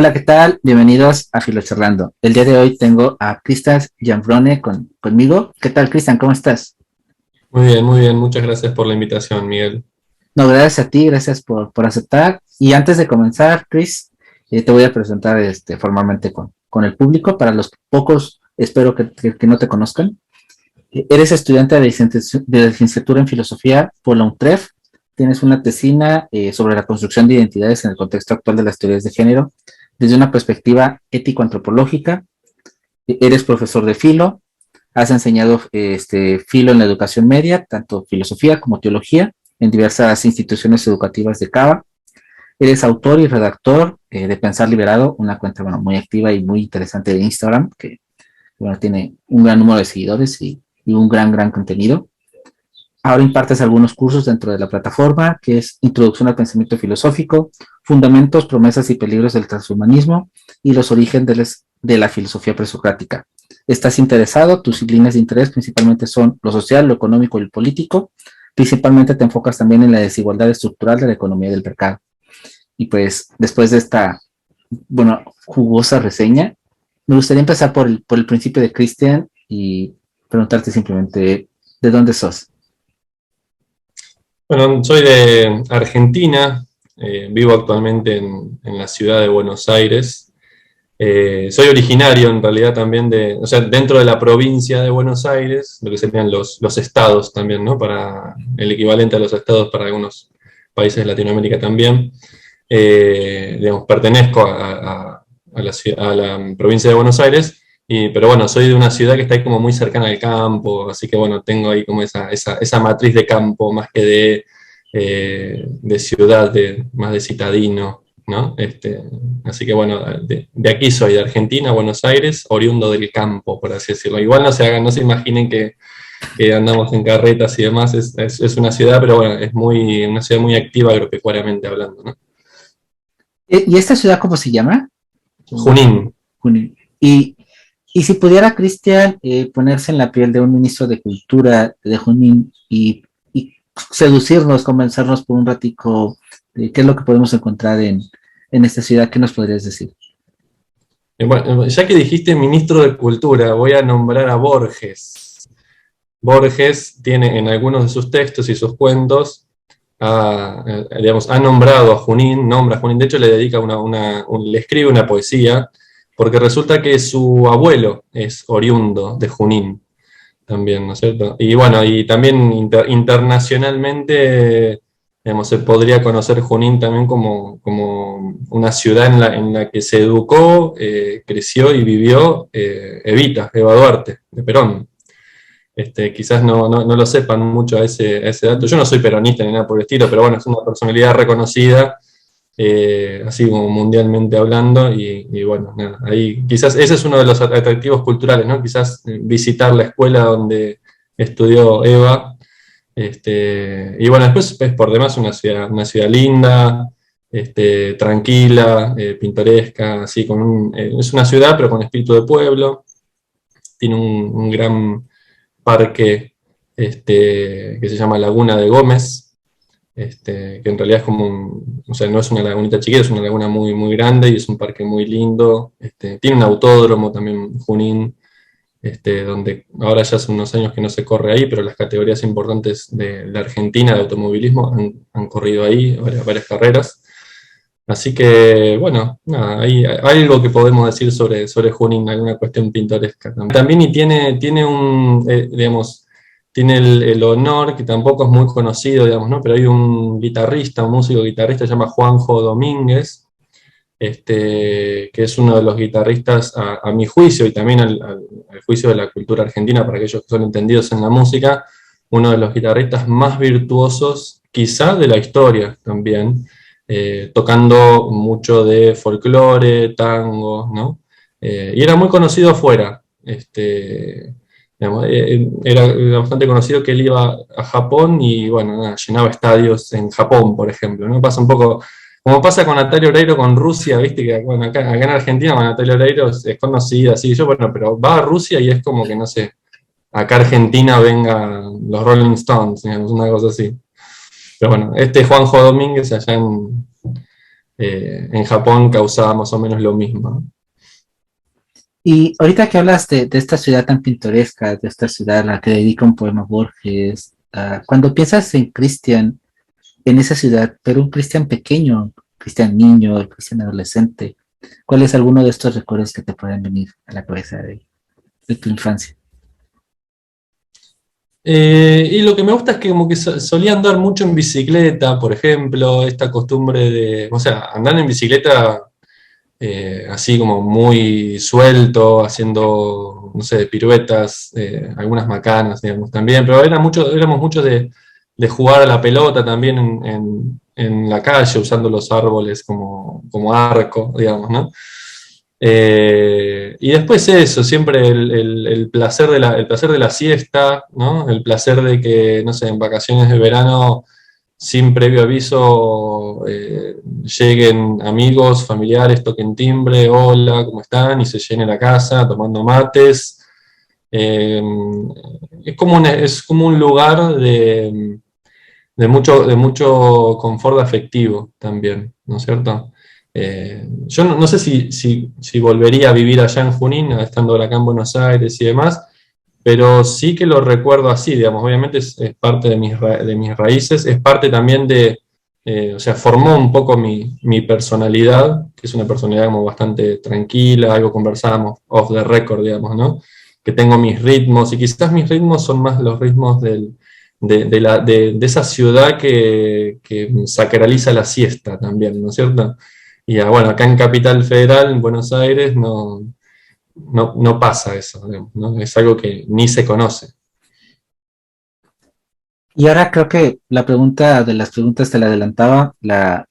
Hola, ¿qué tal? Bienvenidos a Filocharlando. El día de hoy tengo a Cristian Gianfrone conmigo. ¿Qué tal, Cristian? ¿Cómo estás? Muy bien, muchas gracias por la invitación, Miguel. No, gracias a ti, gracias por aceptar. Y antes de comenzar, Chris, te voy a presentar formalmente con el público. Para los pocos, espero que no te conozcan. Eres estudiante de licenciatura en filosofía por la UNTREF. Tienes una tesina sobre la construcción de identidades en el contexto actual de las teorías de género desde una perspectiva ético-antropológica. Eres profesor de filo, has enseñado filo en la educación media, tanto filosofía como teología, en diversas instituciones educativas de Cava. Eres autor y redactor de Pensar Liberado, una cuenta muy activa y muy interesante de Instagram, que tiene un gran número de seguidores y un gran contenido. Ahora impartes algunos cursos dentro de la plataforma, que es Introducción al Pensamiento Filosófico, Fundamentos, Promesas y Peligros del Transhumanismo y los orígenes de la filosofía presocrática. ¿Estás interesado? Tus líneas de interés principalmente son lo social, lo económico y lo político. Principalmente te enfocas también en la desigualdad estructural de la economía del mercado. Y pues después de esta, jugosa reseña, me gustaría empezar por el principio de Christian y preguntarte simplemente, ¿de dónde sos? Bueno, soy de Argentina, vivo actualmente en la ciudad de Buenos Aires. Soy originario en realidad también o sea, dentro de la provincia de Buenos Aires, lo que serían los estados también, ¿no? Para el equivalente a los estados para algunos países de Latinoamérica también. Digamos, pertenezco a la provincia de Buenos Aires, pero bueno, soy de una ciudad que está ahí como muy cercana al campo, así que bueno, tengo ahí como esa matriz de campo más que de ciudad, más de citadino, ¿no? Así que bueno, de aquí soy, de Argentina, Buenos Aires, oriundo del campo, por así decirlo. Igual no se imaginen que andamos en carretas y demás, es una ciudad, pero bueno, una ciudad muy activa agropecuariamente hablando, ¿no? ¿Y esta ciudad cómo se llama? Junín. Junín. Y si pudiera Cristian ponerse en la piel de un ministro de Cultura de Junín y seducirnos, convencernos por un ratico de qué es lo que podemos encontrar en esta ciudad, ¿qué nos podrías decir? Bueno, ya que dijiste ministro de Cultura, voy a nombrar a Borges. Borges tiene en algunos de sus textos y sus cuentos, digamos, ha nombrado a Junín, nombra a Junín, de hecho le dedica le escribe una poesía, porque resulta que su abuelo es oriundo de Junín también, ¿no es cierto? Y bueno, y también internacionalmente, digamos, se podría conocer Junín también como una ciudad en la que se educó, creció y vivió Eva Duarte, de Perón. Quizás no lo sepan mucho a ese dato. Yo no soy peronista ni nada por el estilo, pero bueno, es una personalidad reconocida, así como mundialmente hablando, y bueno, nada, ahí quizás ese es uno de los atractivos culturales, ¿no? Quizás visitar la escuela donde estudió Eva, y bueno, después es por demás una ciudad linda, tranquila, pintoresca, así, es una ciudad pero con espíritu de pueblo, tiene un gran parque que se llama Laguna de Gómez, que en realidad es como o sea, no es una lagunita chiquita, es una laguna muy grande y es un parque muy lindo. Tiene un autódromo también, Junín, donde ahora ya hace unos años que no se corre ahí, pero las categorías importantes de la Argentina de automovilismo han corrido ahí varias carreras. Así que, bueno, nada, hay algo que podemos decir sobre Junín, alguna cuestión pintoresca también. También y tiene digamos, tiene el honor, que tampoco es muy conocido, digamos, ¿no? Pero hay un guitarrista, un músico guitarrista, se llama Juanjo Domínguez, que es uno de los guitarristas, a mi juicio, y también al juicio de la cultura argentina, para aquellos que son entendidos en la música, uno de los guitarristas más virtuosos, quizá de la historia también, tocando mucho de folclore, tango, ¿no? Y era muy conocido afuera. Digamos, era bastante conocido que él iba a Japón y, bueno, nada, llenaba estadios en Japón, por ejemplo, ¿no? Pasa un poco como pasa con Natalia Oreiro con Rusia, viste que bueno, acá en Argentina bueno, Natalia Oreiro es conocida, así yo, bueno, pero va a Rusia y es como que, no sé, acá a Argentina venga los Rolling Stones, digamos, una cosa así. Pero bueno, Juanjo Domínguez allá en Japón causaba más o menos lo mismo, ¿no? Y ahorita que hablas de esta ciudad tan pintoresca, de esta ciudad a la que dedica un poema Borges, cuando piensas en Cristian, en esa ciudad, pero un Cristian pequeño, Cristian niño, Cristian adolescente, ¿cuál es alguno de estos recuerdos que te pueden venir a la cabeza de tu infancia? Y lo que me gusta es que como que solía andar mucho en bicicleta, por ejemplo, esta costumbre de, o sea, andar en bicicleta así como muy suelto, haciendo, no sé, piruetas, algunas macanas, digamos, también, pero éramos muchos de jugar a la pelota también en la calle, usando los árboles como arco, digamos, ¿no? Y después eso, siempre el placer el placer de la siesta, ¿no? El placer de que, no sé, en vacaciones de verano, sin previo aviso, lleguen amigos, familiares, toquen timbre, hola, ¿cómo están? Y se llene la casa tomando mates. Eh, es como un lugar de mucho confort afectivo también, ¿no es cierto? Yo no sé si volvería a vivir allá en Junín, estando acá en Buenos Aires y demás, pero sí que lo recuerdo así, digamos, obviamente es parte de de mis raíces, es parte también o sea, formó un poco mi personalidad, que es una personalidad como bastante tranquila, algo conversábamos off the record, digamos, ¿no? Que tengo mis ritmos, y quizás mis ritmos son más los ritmos de esa ciudad que sacraliza la siesta también, ¿no es cierto? Y bueno, acá en Capital Federal, en Buenos Aires, no pasa eso, digamos, ¿no? Es algo que ni se conoce. Y ahora creo que la pregunta de las preguntas te la adelantaba, la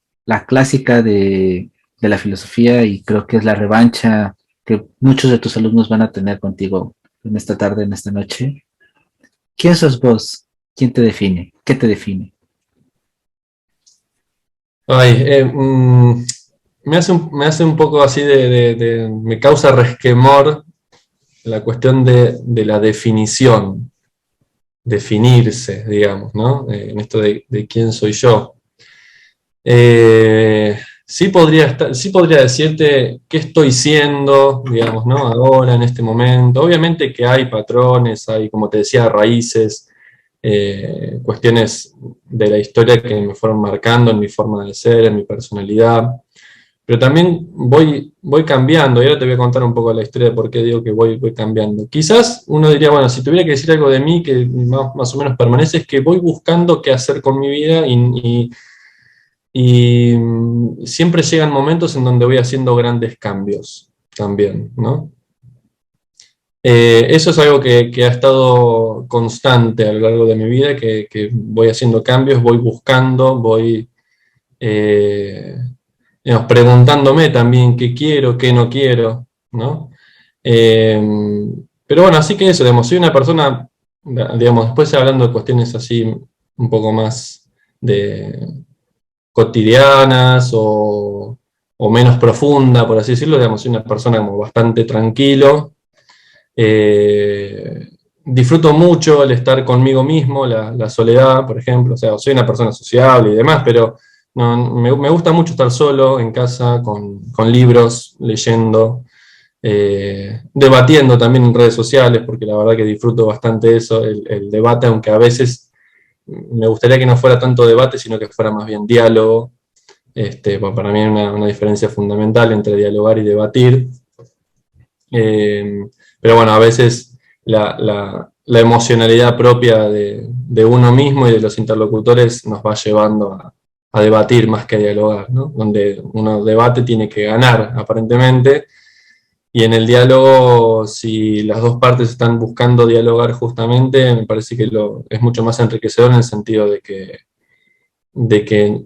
clásica de la filosofía, y creo que es la revancha que muchos de tus alumnos van a tener contigo en esta tarde, en esta noche. ¿Quién sos vos? ¿Quién te define? ¿Qué te define? Ay, me hace un poco así me causa resquemor la cuestión de la definición, definirse, digamos, ¿no? En esto de quién soy yo. Sí podría decirte qué estoy siendo, digamos, ¿no? Ahora, en este momento. Obviamente que hay patrones, hay, como te decía, raíces, cuestiones de la historia que me fueron marcando en mi forma de ser, en mi personalidad. Pero también voy cambiando, y ahora te voy a contar un poco la historia de por qué digo que voy cambiando. Quizás uno diría, bueno, si tuviera que decir algo de mí que más o menos permanece, es que voy buscando qué hacer con mi vida y siempre llegan momentos en donde voy haciendo grandes cambios también, ¿no? Eso es algo que ha estado constante a lo largo de mi vida, que voy haciendo cambios, voy buscando, eh, digamos, preguntándome también qué quiero, qué no quiero, ¿no? Eh, pero bueno, así que eso, digamos, soy una persona, digamos, después hablando de cuestiones así un poco más de cotidianas o menos profunda, por así decirlo, digamos, soy una persona como bastante tranquilo. Eh, Disfruto mucho el estar conmigo mismo, la soledad, por ejemplo, o sea, soy una persona sociable y demás, pero no, me gusta mucho estar solo en casa, con libros, leyendo, debatiendo también en redes sociales, porque la verdad que disfruto bastante eso, el debate, aunque a veces me gustaría que no fuera tanto debate, sino que fuera más bien diálogo. Para mí hay una diferencia fundamental entre dialogar y debatir. Pero bueno, a veces la emocionalidad propia de uno mismo y de los interlocutores nos va llevando a debatir más que a dialogar, ¿no? Donde uno debate tiene que ganar, aparentemente, y en el diálogo, si las dos partes están buscando dialogar justamente, me parece que es mucho más enriquecedor en el sentido de que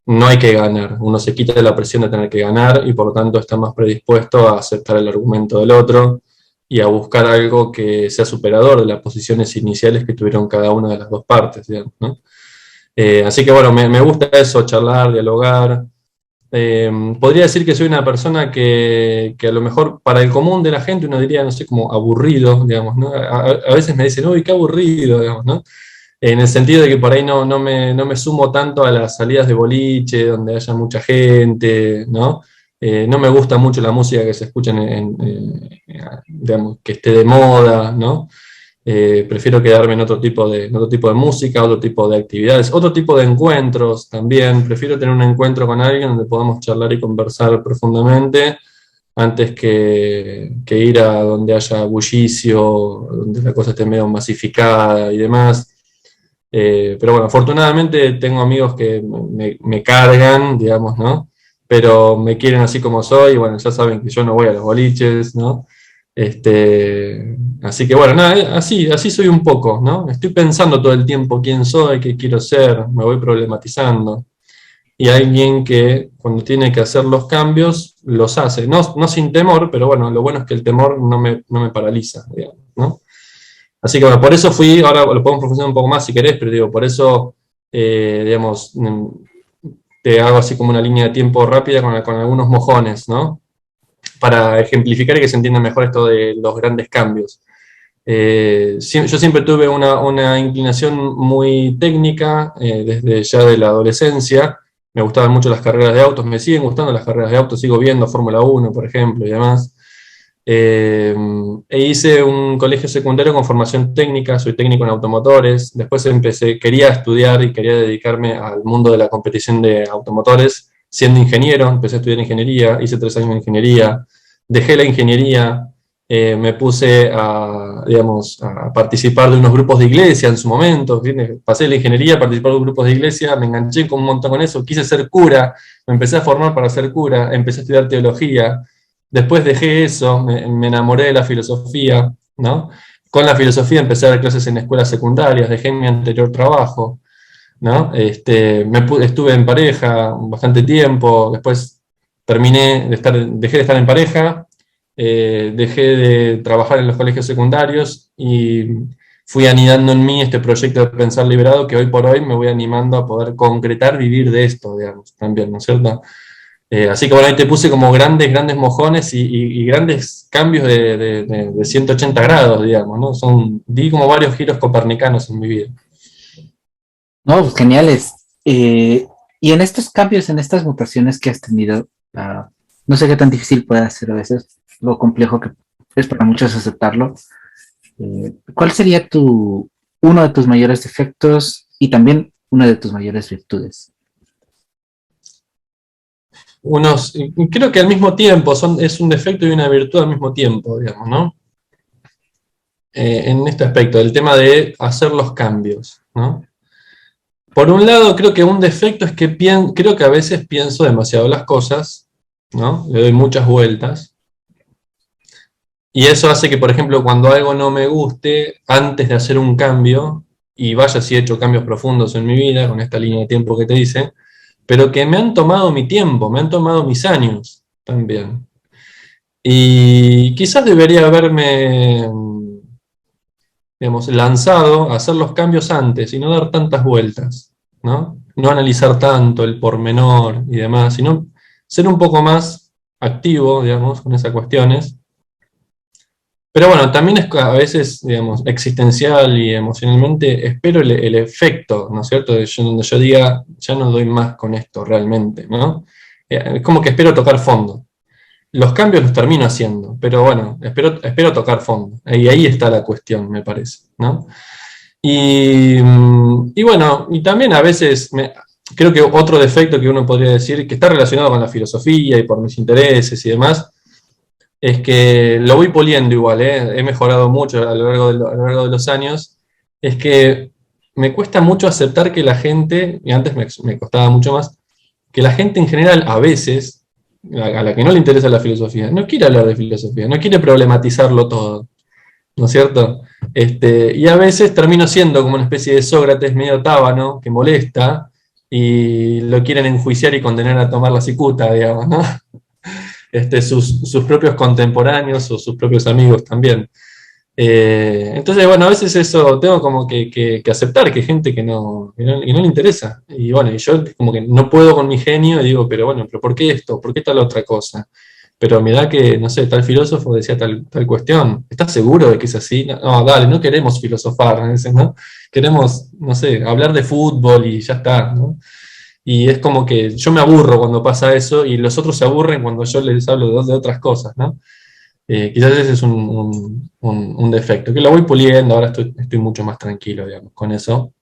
no hay que ganar, uno se quita de la presión de tener que ganar y por lo tanto está más predispuesto a aceptar el argumento del otro y a buscar algo que sea superador de las posiciones iniciales que tuvieron cada una de las dos partes, digamos, ¿no? Así que bueno, me gusta eso, charlar, dialogar. Podría decir que soy una persona que a lo mejor para el común de la gente uno diría, no sé, como aburrido, digamos, ¿no? A veces me dicen, uy, qué aburrido, digamos, ¿no? en el sentido de que por ahí no me sumo tanto a las salidas de boliche, donde haya mucha gente, ¿no? No me gusta mucho la música que se escucha digamos, que esté de moda, ¿no? Prefiero quedarme en otro tipo de música, otro tipo de actividades, otro tipo de encuentros también. Prefiero tener un encuentro con alguien donde podamos charlar y conversar profundamente antes que ir a donde haya bullicio, donde la cosa esté medio masificada y demás. Pero bueno, afortunadamente tengo amigos que me cargan, digamos, ¿no? Pero me quieren así como soy, y bueno, ya saben que yo no voy a los boliches, ¿no? Así que bueno, nada, así soy un poco, ¿no? Estoy pensando todo el tiempo quién soy, qué quiero ser, me voy problematizando. Y hay alguien que cuando tiene que hacer los cambios, los hace. No sin temor, pero bueno, lo bueno es que el temor no me paraliza, digamos, ¿no? Así que bueno, por eso fui, ahora lo podemos profundizar un poco más si querés, pero digo, por eso, digamos, te hago así como una línea de tiempo rápida con algunos mojones, ¿no? Para ejemplificar y que se entienda mejor esto de los grandes cambios. Yo siempre tuve una inclinación muy técnica, desde ya de la adolescencia. Me gustaban mucho las carreras de autos, me siguen gustando las carreras de autos, sigo viendo Fórmula 1, por ejemplo, y demás. E hice un colegio secundario con formación técnica, soy técnico en automotores. Después quería estudiar y quería dedicarme al mundo de la competición de automotores, siendo ingeniero. Empecé a estudiar ingeniería, hice 3 años de ingeniería, dejé la ingeniería, me puse digamos, a participar de unos grupos de iglesia en su momento. Pasé de la ingeniería a participar de grupos de iglesia, me enganché un montón con eso, quise ser cura, me empecé a formar para ser cura, empecé a estudiar teología. Después dejé eso, me enamoré de la filosofía, ¿no? Con la filosofía empecé a dar clases en escuelas secundarias, dejé mi anterior trabajo, ¿no? Estuve en pareja bastante tiempo, después dejé de estar en pareja, dejé de trabajar en los colegios secundarios y fui anidando en mí este proyecto de Pensar Liberado que hoy por hoy me voy animando a poder concretar, vivir de esto, digamos, también, ¿no es cierto? Así que bueno, ahí te puse como grandes mojones y grandes cambios de 180 grados, digamos, ¿no? Di como varios giros copernicanos en mi vida. No, pues geniales. Y en estos cambios, en estas mutaciones que has tenido, no sé qué tan difícil puede ser a veces, lo complejo que es para muchos aceptarlo. ¿Cuál sería uno de tus mayores defectos y también una de tus mayores virtudes? Creo que al mismo tiempo, es un defecto y una virtud al mismo tiempo, digamos, ¿no? En este aspecto, el tema de hacer los cambios, ¿no? Por un lado, creo que un defecto es que creo que a veces pienso demasiado las cosas, ¿no? Le doy muchas vueltas. Y eso hace que, por ejemplo, cuando algo no me guste, antes de hacer un cambio, y vaya si he hecho cambios profundos en mi vida, con esta línea de tiempo que te dice, pero que me han tomado mi tiempo, me han tomado mis años también. Y quizás debería haberme, digamos, lanzado a hacer los cambios antes y no dar tantas vueltas, ¿no? No analizar tanto el pormenor y demás, sino ser un poco más activo, digamos, con esas cuestiones. Pero bueno, también es a veces, digamos, existencial y emocionalmente, espero el efecto, ¿no es cierto? Donde yo diga, ya no doy más con esto realmente, ¿no? Es como que espero tocar fondo. Los cambios los termino haciendo, pero bueno, espero tocar fondo. Y ahí está la cuestión, me parece, ¿no? Y bueno, y también a veces, creo que otro defecto que uno podría decir, que está relacionado con la filosofía y por mis intereses y demás, es que lo voy poliendo igual, he mejorado mucho a lo largo de los años, es que me cuesta mucho aceptar que la gente, y antes me costaba mucho más, que la gente en general a veces, a la que no le interesa la filosofía, no quiere hablar de filosofía, no quiere problematizarlo todo, ¿no es cierto? Y a veces termino siendo como una especie de Sócrates medio tábano, que molesta, y lo quieren enjuiciar y condenar a tomar la cicuta, digamos, ¿no? Sus propios contemporáneos o sus propios amigos también. Entonces, bueno, a veces eso tengo como que aceptar que hay gente que no le interesa. Y bueno, y yo como que no puedo con mi genio y digo, pero bueno, ¿pero por qué esto? ¿Por qué tal otra cosa? pero me da que, no sé, tal filósofo decía tal cuestión. ¿Estás seguro de que es así? No, no, dale, no queremos filosofar, a veces, ¿no? Queremos, no sé, hablar de fútbol y ya está, ¿no? Y es como que yo me aburro cuando pasa eso y los otros se aburren cuando yo les hablo de otras cosas, ¿no? Quizás ese es un defecto, que lo voy puliendo, ahora estoy mucho más tranquilo, digamos, con eso.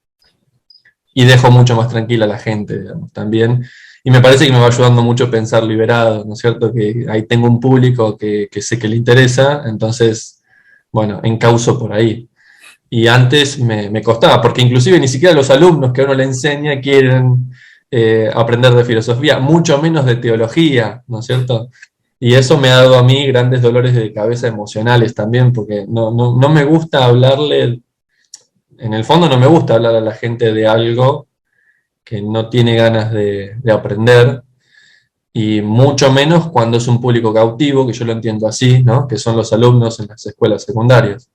Y dejo mucho más tranquila a la gente, digamos, también. Y me parece que me va ayudando mucho pensar liberado, ¿no es cierto? Que ahí tengo un público que sé que le interesa, entonces, bueno, encauzo por ahí. Y antes me costaba, porque inclusive ni siquiera los alumnos que uno le enseña quieren aprender de filosofía, mucho menos de teología, ¿no es cierto? Y eso me ha dado a mí grandes dolores de cabeza emocionales también, porque no me gusta hablarle, en el fondo no me gusta hablar a la gente de algo que no tiene ganas de aprender, y mucho menos cuando es un público cautivo, que yo lo entiendo así, ¿no? Que son los alumnos en las escuelas secundarias.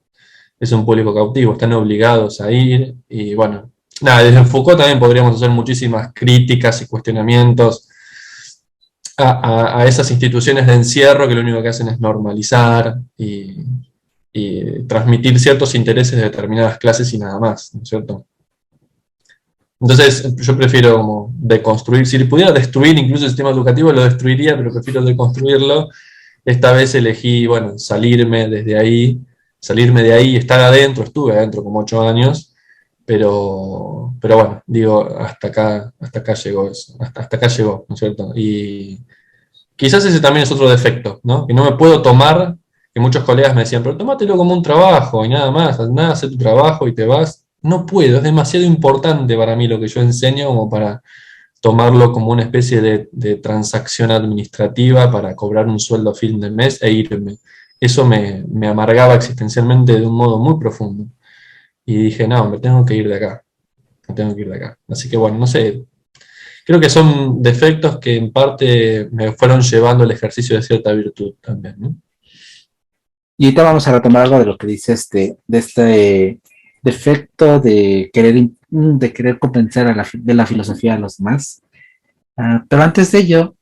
Es un público cautivo, están obligados a ir, y bueno, nada, desde Foucault también podríamos hacer muchísimas críticas y cuestionamientos a esas instituciones de encierro que lo único que hacen es normalizar y transmitir ciertos intereses de determinadas clases y nada más, ¿no es cierto? Entonces, yo prefiero como deconstruir. Si pudiera destruir incluso el sistema educativo, lo destruiría, pero prefiero deconstruirlo. Esta vez elegí, bueno, salirme de ahí, estar adentro, estuve adentro como 8 años, pero bueno, digo, hasta acá llegó eso, hasta acá llegó, ¿no es cierto? Y quizás ese también es otro defecto, ¿no? Que no me puedo tomar, que muchos colegas me decían, pero tómatelo como un trabajo y nada más, nada, hace tu trabajo y te vas. No puedo, es demasiado importante para mí lo que yo enseño como para tomarlo como una especie de transacción administrativa para cobrar un sueldo a fin de mes e irme. Eso me amargaba existencialmente de un modo muy profundo. Y dije, no, me tengo que ir de acá, me tengo que ir de acá. Así que bueno, no sé, creo que son defectos que en parte me fueron llevando al ejercicio de cierta virtud también, ¿no? Y ahorita vamos a retomar algo de lo que dice de este defecto de querer convencer de la filosofía a los demás. Pero antes de ello,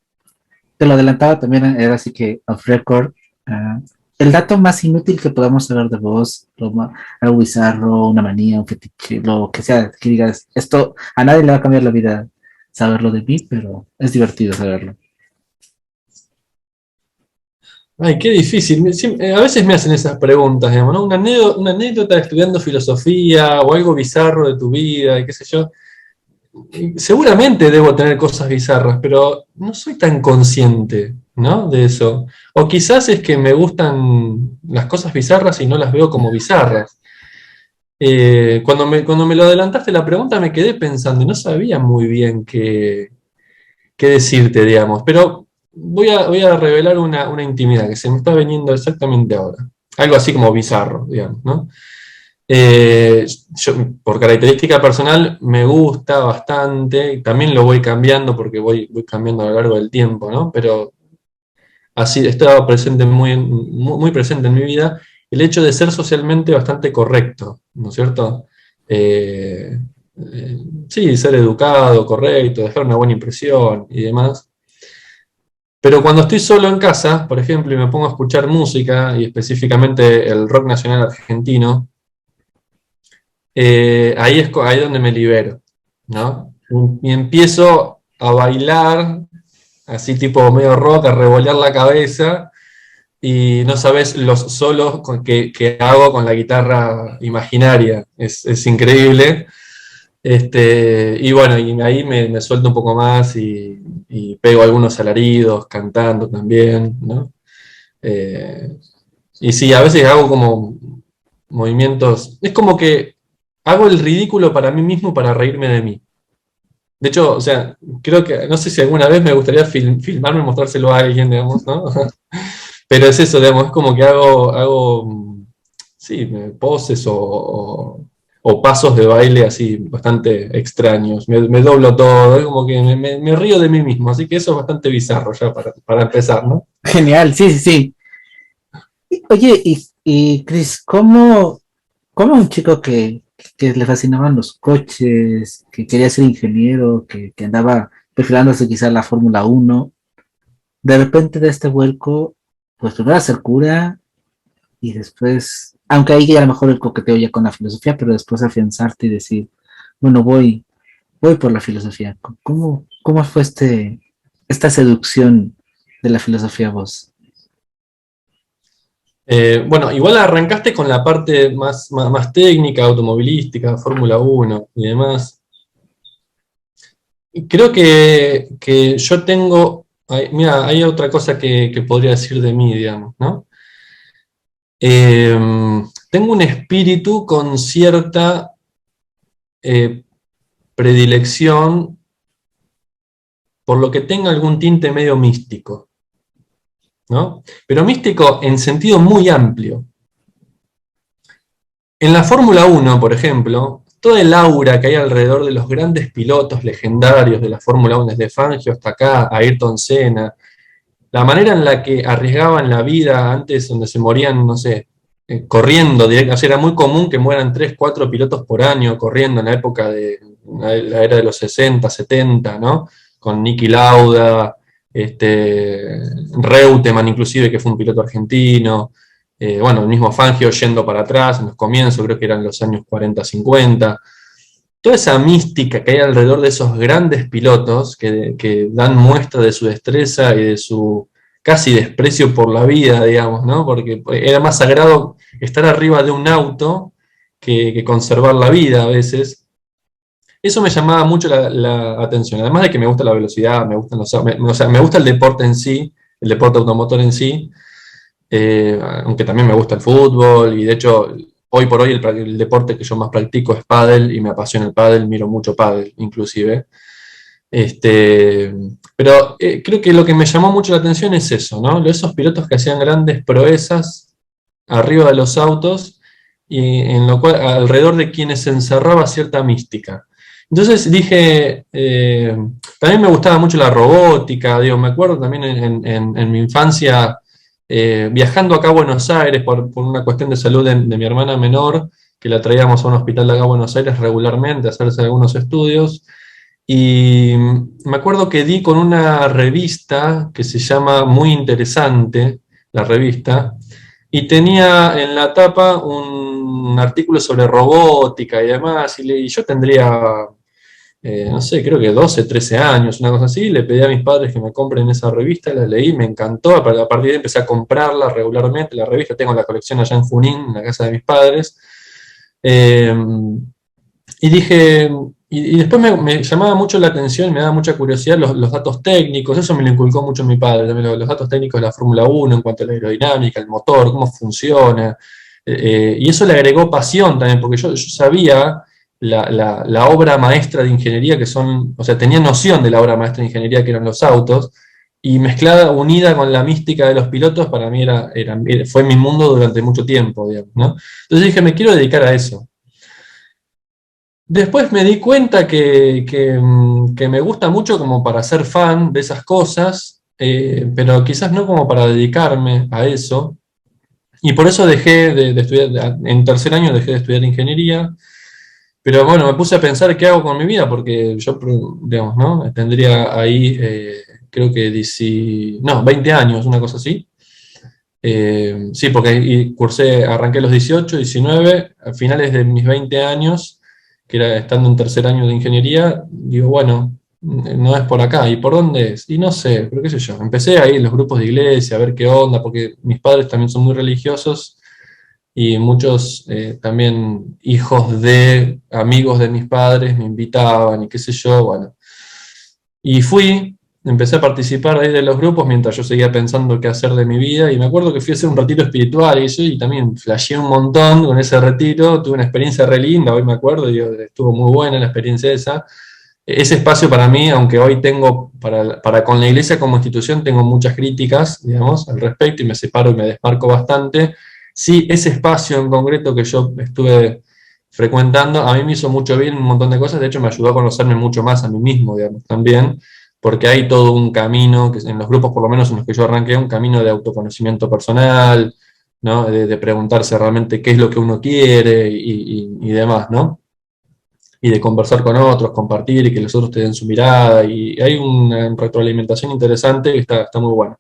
te lo adelantaba también, era así que off record. ah, el dato más inútil que podamos saber de vos, algo bizarro, una manía, un fetiche, lo que sea, que digas, esto a nadie le va a cambiar la vida saberlo de mí, pero es divertido saberlo. Ay, qué difícil. A veces me hacen esas preguntas, digamos, ¿no? Una anécdota estudiando filosofía o algo bizarro de tu vida, y qué sé yo. Y seguramente debo tener cosas bizarras, pero no soy tan consciente, ¿no? De eso. O quizás es que me gustan las cosas bizarras y no las veo como bizarras. Cuando me lo adelantaste la pregunta me quedé pensando y no sabía muy bien qué decirte, digamos. Pero voy a revelar una intimidad que se me está veniendo exactamente ahora. Algo así como bizarro, digamos, ¿no? Yo, por característica personal, me gusta bastante, y también lo voy cambiando porque voy cambiando a lo largo del tiempo, ¿no? Pero así estaba presente muy presente en mi vida el hecho de ser socialmente bastante correcto, ¿no es cierto? Eh, sí, ser educado, correcto, dejar una buena impresión y demás. Pero cuando estoy solo en casa, por ejemplo, y me pongo a escuchar música, y específicamente el rock nacional argentino, ahí donde me libero, ¿no? Y empiezo a bailar, así tipo medio rock, a revolear la cabeza, y no sabes los solos que hago con la guitarra imaginaria, es increíble. Y bueno, y ahí me suelto un poco más y pego algunos alaridos cantando también, ¿no? Eh, y sí, a veces hago como movimientos, es como que hago el ridículo para mí mismo para reírme de mí. De hecho, o sea, creo que, no sé si alguna vez me gustaría filmarme y mostrárselo a alguien, digamos, ¿no? Pero es eso, digamos, es como que sí, poses o pasos de baile así bastante extraños. Me doblo todo, es como que me río de mí mismo, así que eso es bastante bizarro ya para empezar, ¿no? Genial, sí, sí, sí. Oye, y Chris, ¿cómo un chico que le fascinaban los coches, que quería ser ingeniero, que andaba perfilándose quizá la Fórmula 1, de repente da este vuelco pues primero a ser cura y después, aunque ahí ya a lo mejor el coqueteo ya con la filosofía, pero después afianzarte y decir, bueno, voy por la filosofía. ¿Cómo fue esta seducción de la filosofía a vos? Bueno, igual arrancaste con la parte más técnica, automovilística, Fórmula 1 y demás. Y creo que yo tengo, mira, hay otra cosa que podría decir de mí, digamos, ¿no? Eh, Tengo un espíritu con cierta eh, predilección por lo que tenga algún tinte medio místico, ¿no? Pero místico en sentido muy amplio. En la Fórmula 1, por ejemplo, toda el aura que hay alrededor de los grandes pilotos legendarios de la Fórmula 1, desde Fangio hasta acá, Ayrton Senna, la manera en la que arriesgaban la vida antes, donde se morían, no sé, corriendo directo, o sea, era muy común que mueran 3, 4 pilotos por año corriendo en la época de la era de los 60, 70, ¿no? Con Niki Lauda, Reutemann inclusive, que fue un piloto argentino, bueno, el mismo Fangio yendo para atrás, en los comienzos, creo que eran los años 40, 50. Toda esa mística que hay alrededor de esos grandes pilotos que dan muestra de su destreza y de su casi desprecio por la vida, digamos, ¿no? Porque era más sagrado estar arriba de un auto que conservar la vida a veces. Eso me llamaba mucho la atención, además de que me gusta la velocidad, me gustan o sea, me gusta el deporte en sí, el deporte automotor en sí, aunque también me gusta el fútbol, y de hecho, hoy por hoy el deporte que yo más practico es pádel, y me apasiona el pádel, miro mucho pádel, inclusive. Este, pero creo que lo que me llamó mucho la atención es eso, ¿no? Esos pilotos que hacían grandes proezas arriba de los autos, y en lo cual, alrededor de quienes se encerraba cierta mística. Entonces dije, también me gustaba mucho la robótica, digo, me acuerdo también en mi infancia, viajando acá a Buenos Aires por una cuestión de salud de mi hermana menor, que la traíamos a un hospital de acá a Buenos Aires regularmente a hacerse algunos estudios, y me acuerdo que di con una revista que se llama Muy Interesante, la revista, y tenía en la tapa un artículo sobre robótica y demás, y yo tendría, no sé, creo que 12, 13 años, una cosa así, le pedí a mis padres que me compren esa revista, la leí, me encantó, a partir de ahí empecé a comprarla regularmente, la revista, tengo la colección allá en Junín, en la casa de mis padres, eh, y dije, y después me llamaba mucho la atención, me daba mucha curiosidad los datos técnicos, eso me lo inculcó mucho mi padre, también los datos técnicos de la Fórmula 1 en cuanto a la aerodinámica, el motor, cómo funciona, y eso le agregó pasión también, porque yo sabía la obra maestra de ingeniería que son, o sea, tenía noción de la obra maestra de ingeniería que eran los autos, y mezclada, unida con la mística de los pilotos, para mí fue mi mundo durante mucho tiempo, digamos, ¿no? Entonces dije, me quiero dedicar a eso. Después me di cuenta que me gusta mucho como para ser fan de esas cosas, pero quizás no como para dedicarme a eso. Y por eso dejé de estudiar, en tercer año dejé de estudiar ingeniería, pero bueno, me puse a pensar qué hago con mi vida, porque yo, digamos, ¿no? Tendría ahí, creo que 20 años, una cosa así. Sí, porque arranqué los 18, 19, a finales de mis 20 años, que era estando en tercer año de ingeniería, digo, bueno, no es por acá, ¿y por dónde es? Y no sé, pero qué sé yo, empecé ahí en los grupos de iglesia, a ver qué onda, porque mis padres también son muy religiosos, y muchos también hijos de amigos de mis padres me invitaban, y qué sé yo, bueno. Y empecé a participar ahí de los grupos mientras yo seguía pensando qué hacer de mi vida, y me acuerdo que fui a hacer un retiro espiritual y eso, y también flasheé un montón con ese retiro, tuve una experiencia re linda, hoy me acuerdo, y estuvo muy buena la experiencia esa. Ese espacio para mí, aunque hoy tengo, para con la iglesia como institución, tengo muchas críticas, digamos, al respecto, y me separo y me desmarco bastante, sí, ese espacio en concreto que yo estuve frecuentando, a mí me hizo mucho bien un montón de cosas, de hecho me ayudó a conocerme mucho más a mí mismo, digamos, también, porque hay todo un camino, que en los grupos por lo menos en los que yo arranqué, un camino de autoconocimiento personal, ¿no? De preguntarse realmente qué es lo que uno quiere y demás, ¿no? Y de conversar con otros, compartir y que los otros te den su mirada, y hay una retroalimentación interesante que está muy buena.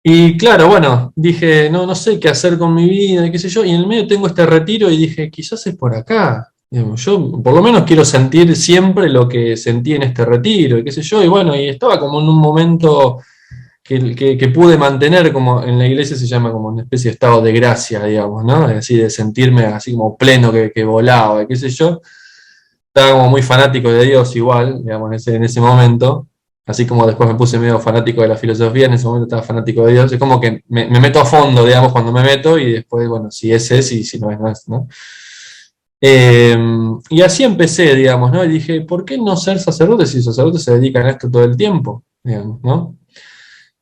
Y claro, bueno, dije, no sé qué hacer con mi vida, qué sé yo, y en el medio tengo este retiro y dije, quizás es por acá. Digamos, yo por lo menos quiero sentir siempre lo que sentí en este retiro, y qué sé yo, y bueno, y estaba como en un momento que pude mantener, como en la iglesia se llama como una especie de estado de gracia, digamos, ¿no? Así de sentirme así como pleno, que volaba, qué sé yo. Estaba como muy fanático de Dios igual, digamos, en ese momento. Así como después me puse medio fanático de la filosofía, en ese momento estaba fanático de Dios. Es como que me meto a fondo, digamos, cuando me meto y después, bueno, si es, y si no es, no es, ¿no? Eh, y así empecé, digamos, ¿no? Y dije, ¿por qué no ser sacerdote si los sacerdotes se dedican a esto todo el tiempo? Digamos, ¿no?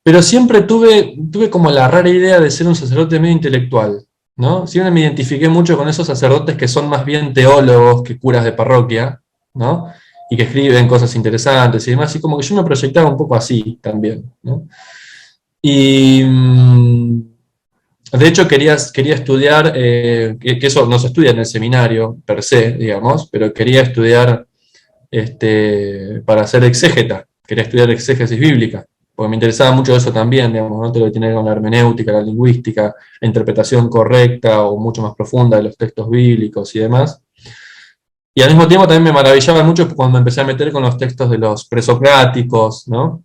Pero siempre tuve como la rara idea de ser un sacerdote medio intelectual, ¿no? Siempre me identifiqué mucho con esos sacerdotes que son más bien teólogos que curas de parroquia, ¿no? Y que escriben cosas interesantes y demás, y como que yo me proyectaba un poco así también, ¿no? Y de hecho quería estudiar, que eso no se estudia en el seminario per se, digamos, pero quería estudiar para ser exégeta, quería estudiar exégesis bíblica, porque me interesaba mucho eso también, digamos, ¿no? Todo lo que tiene que ver con la hermenéutica, la lingüística, la interpretación correcta o mucho más profunda de los textos bíblicos y demás. Y al mismo tiempo también me maravillaba mucho cuando empecé a meter con los textos de los presocráticos, ¿no?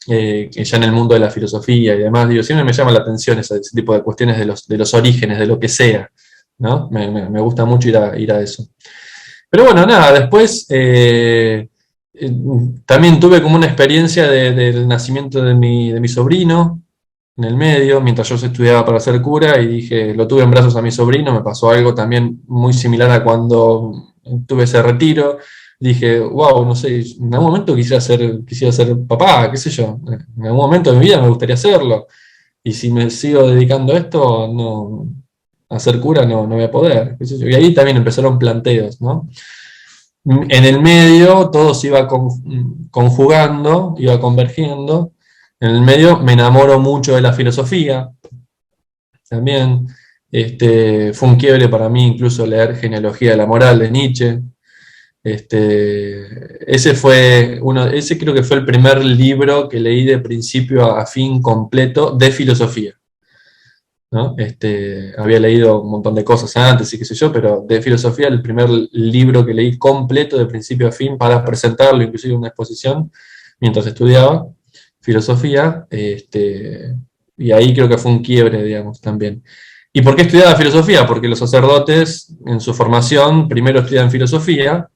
Que ya en el mundo de la filosofía y demás, digo, siempre me llama la atención ese tipo de cuestiones de los orígenes, de lo que sea, ¿no? Me gusta mucho ir a eso. Pero bueno, nada, después eh, también tuve como una experiencia del nacimiento de mi sobrino en el medio, mientras yo estudiaba para ser cura, y dije, lo tuve en brazos a mi sobrino, me pasó algo también muy similar a cuando tuve ese retiro. Dije, wow, no sé, en algún momento quisiera ser papá, qué sé yo, en algún momento de mi vida me gustaría hacerlo. Y si me sigo dedicando a esto, no, a ser cura no voy a poder, qué sé yo. Y ahí también empezaron planteos, ¿no? En el medio todo se iba conjugando, iba convergiendo. En el medio me enamoro mucho de la filosofía también. Fue un quiebre para mí incluso leer Genealogía de la Moral de Nietzsche. Ese creo que fue el primer libro que leí de principio a fin completo de filosofía, ¿no? Había leído un montón de cosas antes y qué sé yo, pero de filosofía el primer libro que leí completo de principio a fin para presentarlo, inclusive en una exposición, mientras estudiaba filosofía, y ahí creo que fue un quiebre, digamos, también. ¿Y por qué estudiaba filosofía? Porque los sacerdotes en su formación primero estudian filosofía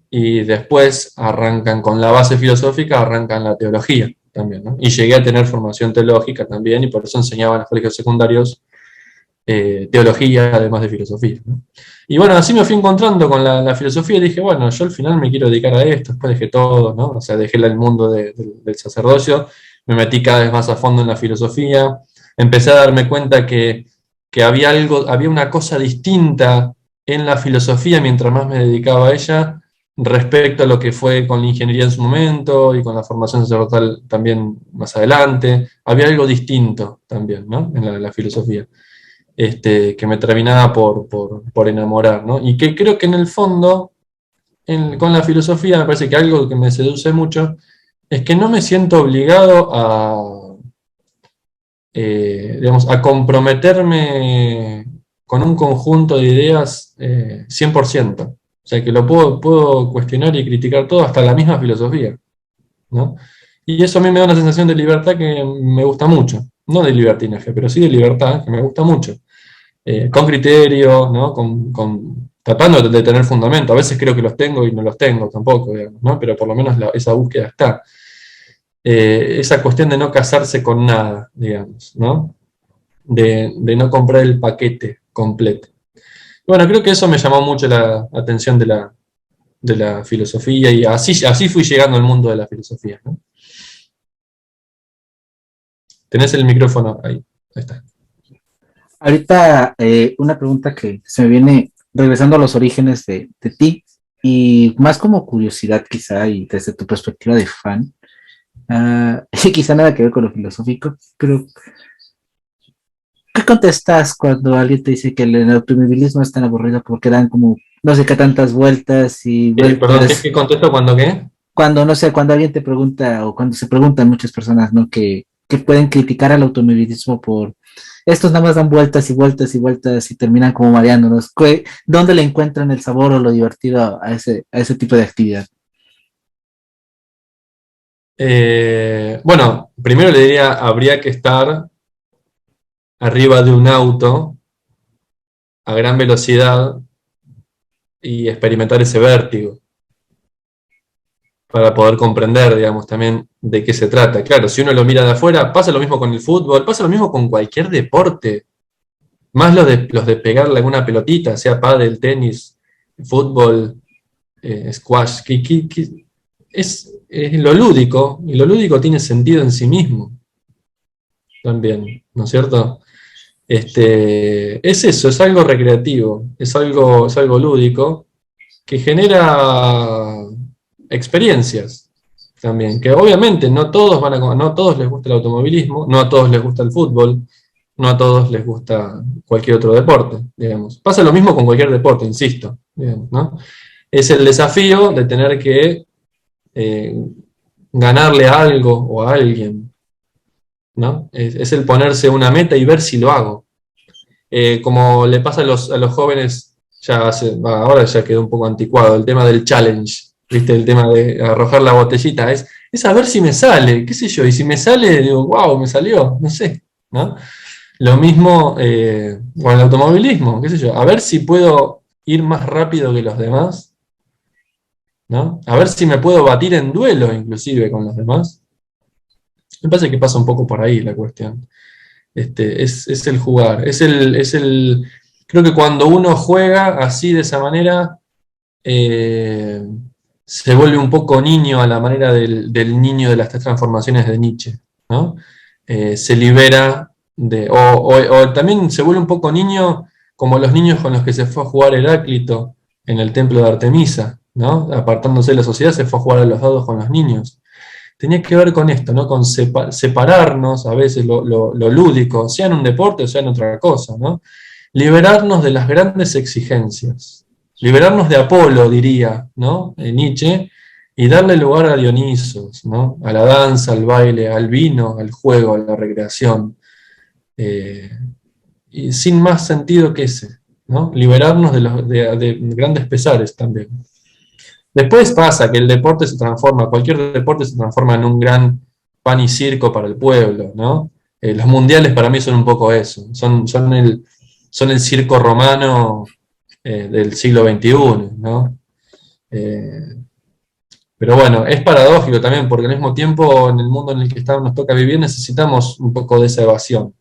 y después arrancan con la base filosófica, arrancan la teología también, ¿no? Y llegué a tener formación teológica también, y por eso enseñaba en los colegios secundarios teología, además de filosofía, ¿no? Y bueno, así me fui encontrando con la filosofía y dije, bueno, yo al final me quiero dedicar a esto, después dejé todo, ¿no? O sea, dejé el mundo del sacerdocio, me metí cada vez más a fondo en la filosofía, empecé a darme cuenta que había una cosa distinta en la filosofía mientras más me dedicaba a ella, respecto a lo que fue con la ingeniería en su momento y con la formación sacerdotal también más adelante. Había algo distinto también, ¿no? En la filosofía, que me terminaba por enamorar, ¿no? Y que creo que en el fondo, con la filosofía, me parece que algo que me seduce mucho es que no me siento obligado digamos, a comprometerme con un conjunto de ideas 100%. O sea, que lo puedo cuestionar y criticar todo, hasta la misma filosofía, ¿no? Y eso a mí me da una sensación de libertad que me gusta mucho. No de libertinaje, pero sí de libertad, que me gusta mucho. Con criterio, ¿no? Tratando de tener fundamento. A veces creo que los tengo y no los tengo tampoco, digamos, ¿no? Pero por lo menos esa búsqueda está. Esa cuestión de no casarse con nada, digamos, ¿no? De no comprar el paquete completo. Bueno, creo que eso me llamó mucho la atención de la filosofía, y así fui llegando al mundo de la filosofía, ¿no? Tenés el micrófono ahí. Ahí está. Ahorita una pregunta que se me viene regresando a los orígenes de ti y más como curiosidad quizá y desde tu perspectiva de fan, y quizá nada que ver con lo filosófico, pero ¿qué contestas cuando alguien te dice que el neoprimibilismo es tan aburrido porque dan como no sé qué tantas vueltas y Perdón, vueltas? ¿qué contesto cuando qué? Cuando, no sé, cuando alguien te pregunta o cuando se preguntan muchas personas, ¿no? Que que pueden criticar al automovilismo por estos nada más dan vueltas y vueltas y vueltas y terminan como mareándonos. ¿Dónde le encuentran el sabor o lo divertido a ese tipo de actividad? Bueno, primero le diría, habría que estar arriba de un auto a gran velocidad y experimentar ese vértigo para poder comprender, digamos, también de qué se trata. Claro, si uno lo mira de afuera, pasa lo mismo con el fútbol, pasa lo mismo con cualquier deporte, más los de pegarle alguna pelotita, sea pádel, tenis, fútbol, squash, es lo lúdico, y lo lúdico tiene sentido en sí mismo también, ¿no es cierto? Es eso, es algo recreativo, es algo lúdico que genera experiencias también, que obviamente no a todos les gusta el automovilismo, no a todos les gusta el fútbol, no a todos les gusta cualquier otro deporte, digamos. Pasa lo mismo con cualquier deporte, insisto, digamos, ¿no? Es el desafío de tener que eh, ganarle a algo o a alguien, ¿no? Es el ponerse una meta y ver si lo hago. Como le pasa a los jóvenes, ahora ya quedó un poco anticuado, el tema del challenge, ¿viste? El tema de arrojar la botellita, es a ver si me sale, qué sé yo, y si me sale, digo, wow, me salió, no sé, ¿no? Lo mismo con el automovilismo, qué sé yo, a ver si puedo ir más rápido que los demás, ¿no? A ver si me puedo batir en duelo inclusive con los demás. Me parece que pasa un poco por ahí la cuestión. Es el jugar, creo que cuando uno juega así de esa manera, eh, se vuelve un poco niño a la manera del niño de las tres transformaciones de Nietzsche, ¿no? Se libera o también se vuelve un poco niño como los niños con los que se fue a jugar Heráclito en el templo de Artemisa, ¿no? Apartándose de la sociedad, se fue a jugar a los dados con los niños. Tenía que ver con esto, ¿no? Con separarnos, a veces lo lúdico, sea en un deporte o sea en otra cosa, ¿no? Liberarnos de las grandes exigencias, liberarnos de Apolo, diría, ¿no? Nietzsche, y darle lugar a Dionisos, ¿no? A la danza, al baile, al vino, al juego, a la recreación. Eh, y sin más sentido que ese, ¿no? Liberarnos de grandes pesares también. Después pasa que el deporte se transforma, cualquier deporte se transforma en un gran pan y circo para el pueblo, ¿no? Los mundiales para mí son un poco eso, son el circo romano del siglo XXI, ¿no? Eh, pero bueno, es paradójico también, porque al mismo tiempo en el mundo en el que estamos, nos toca vivir necesitamos un poco de esa evasión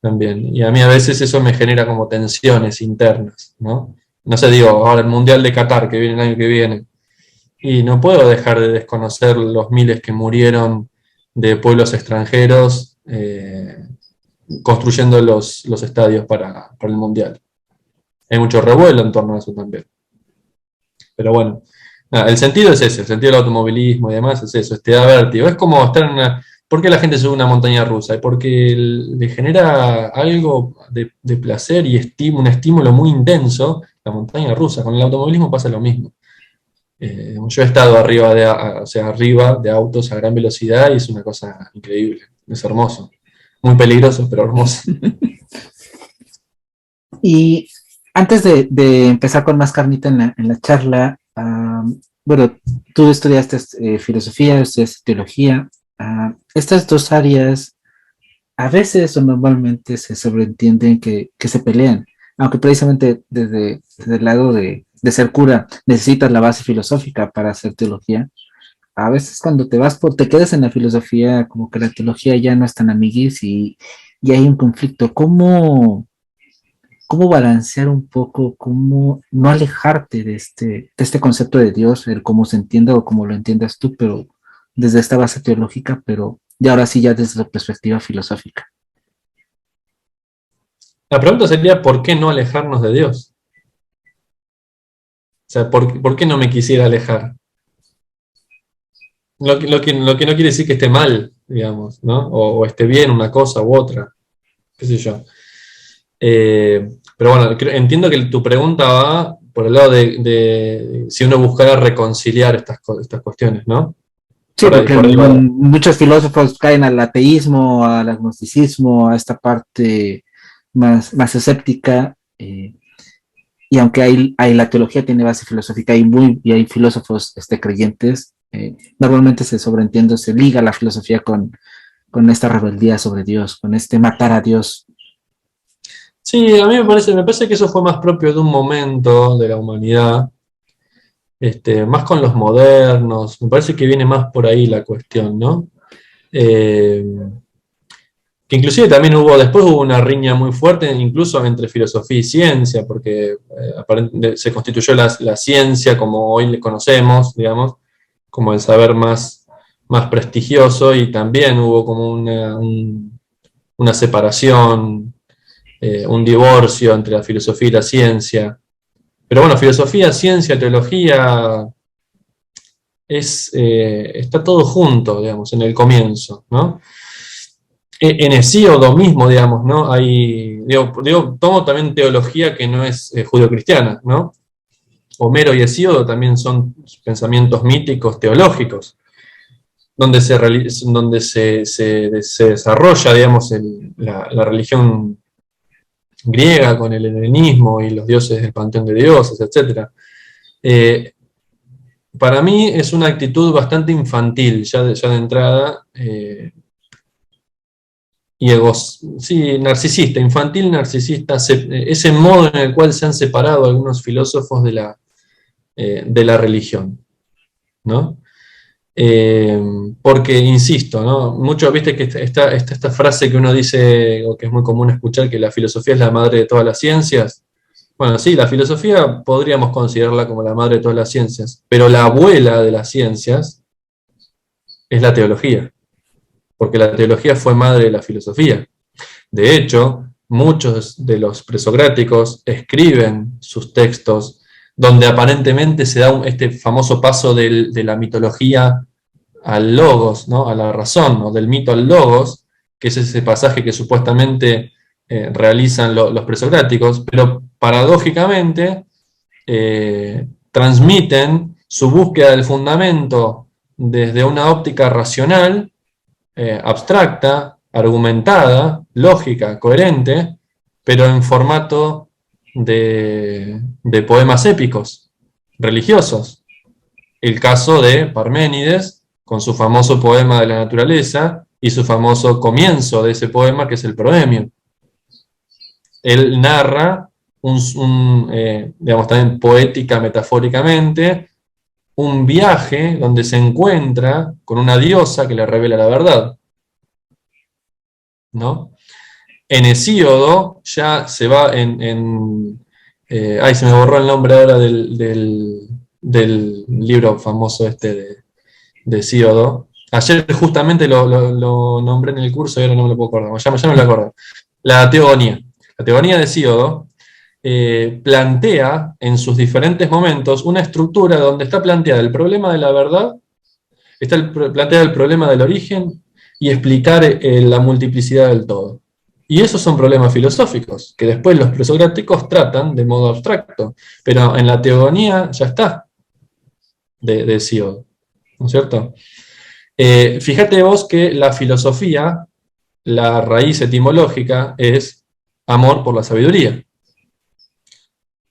también. Y a mí a veces eso me genera como tensiones internas, ¿no? No sé, digo, ahora el Mundial de Qatar que viene el año que viene. Y no puedo dejar de desconocer los miles que murieron de pueblos extranjeros construyendo los estadios para el Mundial. Hay mucho revuelo en torno a eso también. Pero bueno, nada, el sentido es ese, el sentido del automovilismo y demás es eso, te da vértigo. Es como estar en una... ¿Por qué la gente sube una montaña rusa? Y porque le genera algo de placer y un estímulo muy intenso la montaña rusa. Con el automovilismo pasa lo mismo. Yo he estado o sea, arriba de autos a gran velocidad y es una cosa increíble, es hermoso. Muy peligroso, pero hermoso. Y antes de empezar con más carnita en la charla, bueno, tú estudiaste filosofía, estudiaste teología. Estas dos áreas a veces o normalmente se sobreentienden que se pelean, aunque precisamente desde el lado de ser cura necesitas la base filosófica para hacer teología. A veces cuando te quedas en la filosofía, como que la teología ya no es tan amiguis y hay un conflicto. ¿Cómo balancear un poco, cómo no alejarte de este concepto de Dios, el cómo se entienda o cómo lo entiendas tú, pero desde esta base teológica, pero y ahora sí ya desde la perspectiva filosófica? La pregunta sería, ¿por qué no alejarnos de Dios? O sea, ¿por qué no me quisiera alejar? Lo que no quiere decir que esté mal, digamos, ¿no? O esté bien una cosa u otra, qué sé yo. Pero bueno, entiendo que tu pregunta va por el lado de si uno buscara reconciliar estas cuestiones, ¿no? Sí, porque por ahí va. muchos filósofos caen al ateísmo, al agnosticismo, a esta parte más escéptica, y aunque la teología tiene base filosófica y hay filósofos creyentes, normalmente se sobreentiende, se liga la filosofía con esta rebeldía sobre Dios, con este matar a Dios. Sí, a mí me parece que eso fue más propio de un momento de la humanidad, más con los modernos, me parece que viene más por ahí la cuestión, ¿no? Eh, que inclusive también después hubo una riña muy fuerte, incluso entre filosofía y ciencia, porque se constituyó la ciencia como hoy le conocemos, digamos, como el saber más prestigioso, y también hubo como una separación, un divorcio entre la filosofía y la ciencia. Pero bueno, filosofía, ciencia, teología, está todo junto, digamos, en el comienzo, ¿no? En Hesíodo mismo, digamos, ¿no? Tomo también teología que no es judio-cristiana, ¿no? Homero y Hesíodo también son pensamientos míticos teológicos, donde se desarrolla, digamos, la religión griega con el helenismo y los dioses del panteón de dioses, etc. Para mí es una actitud bastante infantil, ya de entrada, y sí, narcisista, infantil, narcisista, ese modo en el cual se han separado algunos filósofos de la religión, ¿no? Porque, insisto, ¿no? Mucho, viste que está esta frase que uno dice, o que es muy común escuchar, que la filosofía es la madre de todas las ciencias. Bueno, sí, la filosofía podríamos considerarla como la madre de todas las ciencias, pero la abuela de las ciencias es la teología, porque la teología fue madre de la filosofía. De hecho, muchos de los presocráticos escriben sus textos donde aparentemente se da este famoso paso de la mitología al logos, ¿no? A la razón, o del mito al logos, que es ese pasaje que supuestamente realizan los presocráticos, pero paradójicamente transmiten su búsqueda del fundamento desde una óptica racional, abstracta, argumentada, lógica, coherente, pero en formato de poemas épicos, religiosos. El caso de Parménides, con su famoso poema de la naturaleza y su famoso comienzo de ese poema, que es el proemio. Él narra, digamos también poética, metafóricamente, un viaje donde se encuentra con una diosa que le revela la verdad, ¿no? En Hesíodo ya se va ay, se me borró el nombre ahora del libro famoso de Hesíodo. Ayer justamente lo nombré en el curso y ahora no me lo puedo acordar. Ya me lo acuerdo. La Teogonía. La Teogonía de Hesíodo plantea en sus diferentes momentos una estructura donde está planteada el problema de la verdad, planteado el problema del origen y explicar la multiplicidad del todo. Y esos son problemas filosóficos, que después los presocráticos tratan de modo abstracto, pero en la teogonía ya está, de Hesíodo, ¿no es cierto? Fíjate vos que la filosofía, la raíz etimológica es amor por la sabiduría.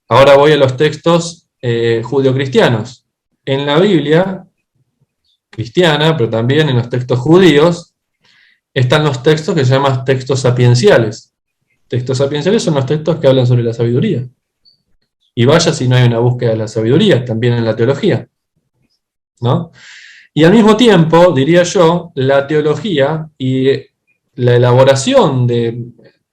Ahora voy a los textos judeocristianos. En la Biblia cristiana, pero también en los textos judíos, están los textos que se llaman textos sapienciales. Textos sapienciales son los textos que hablan sobre la sabiduría. Y vaya si no hay una búsqueda de la sabiduría, también en la teología, ¿no? Y al mismo tiempo, diría yo, la teología y la elaboración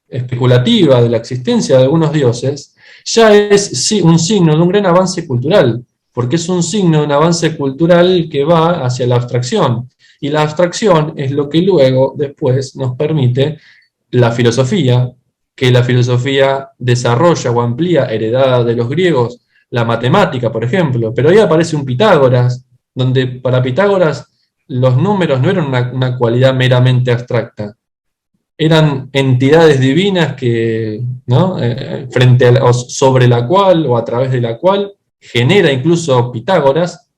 especulativa de la existencia de algunos dioses ya es un signo de un gran avance cultural, porque es un signo de un avance cultural que va hacia la abstracción. Y la abstracción es lo que luego, después, nos permite la filosofía, que la filosofía desarrolla o amplía, heredada de los griegos, la matemática, por ejemplo. Pero ahí aparece un Pitágoras, donde para Pitágoras los números no eran una cualidad meramente abstracta, eran entidades divinas que, ¿no? Frente o sobre la cual o a través de la cual genera incluso Pitágoras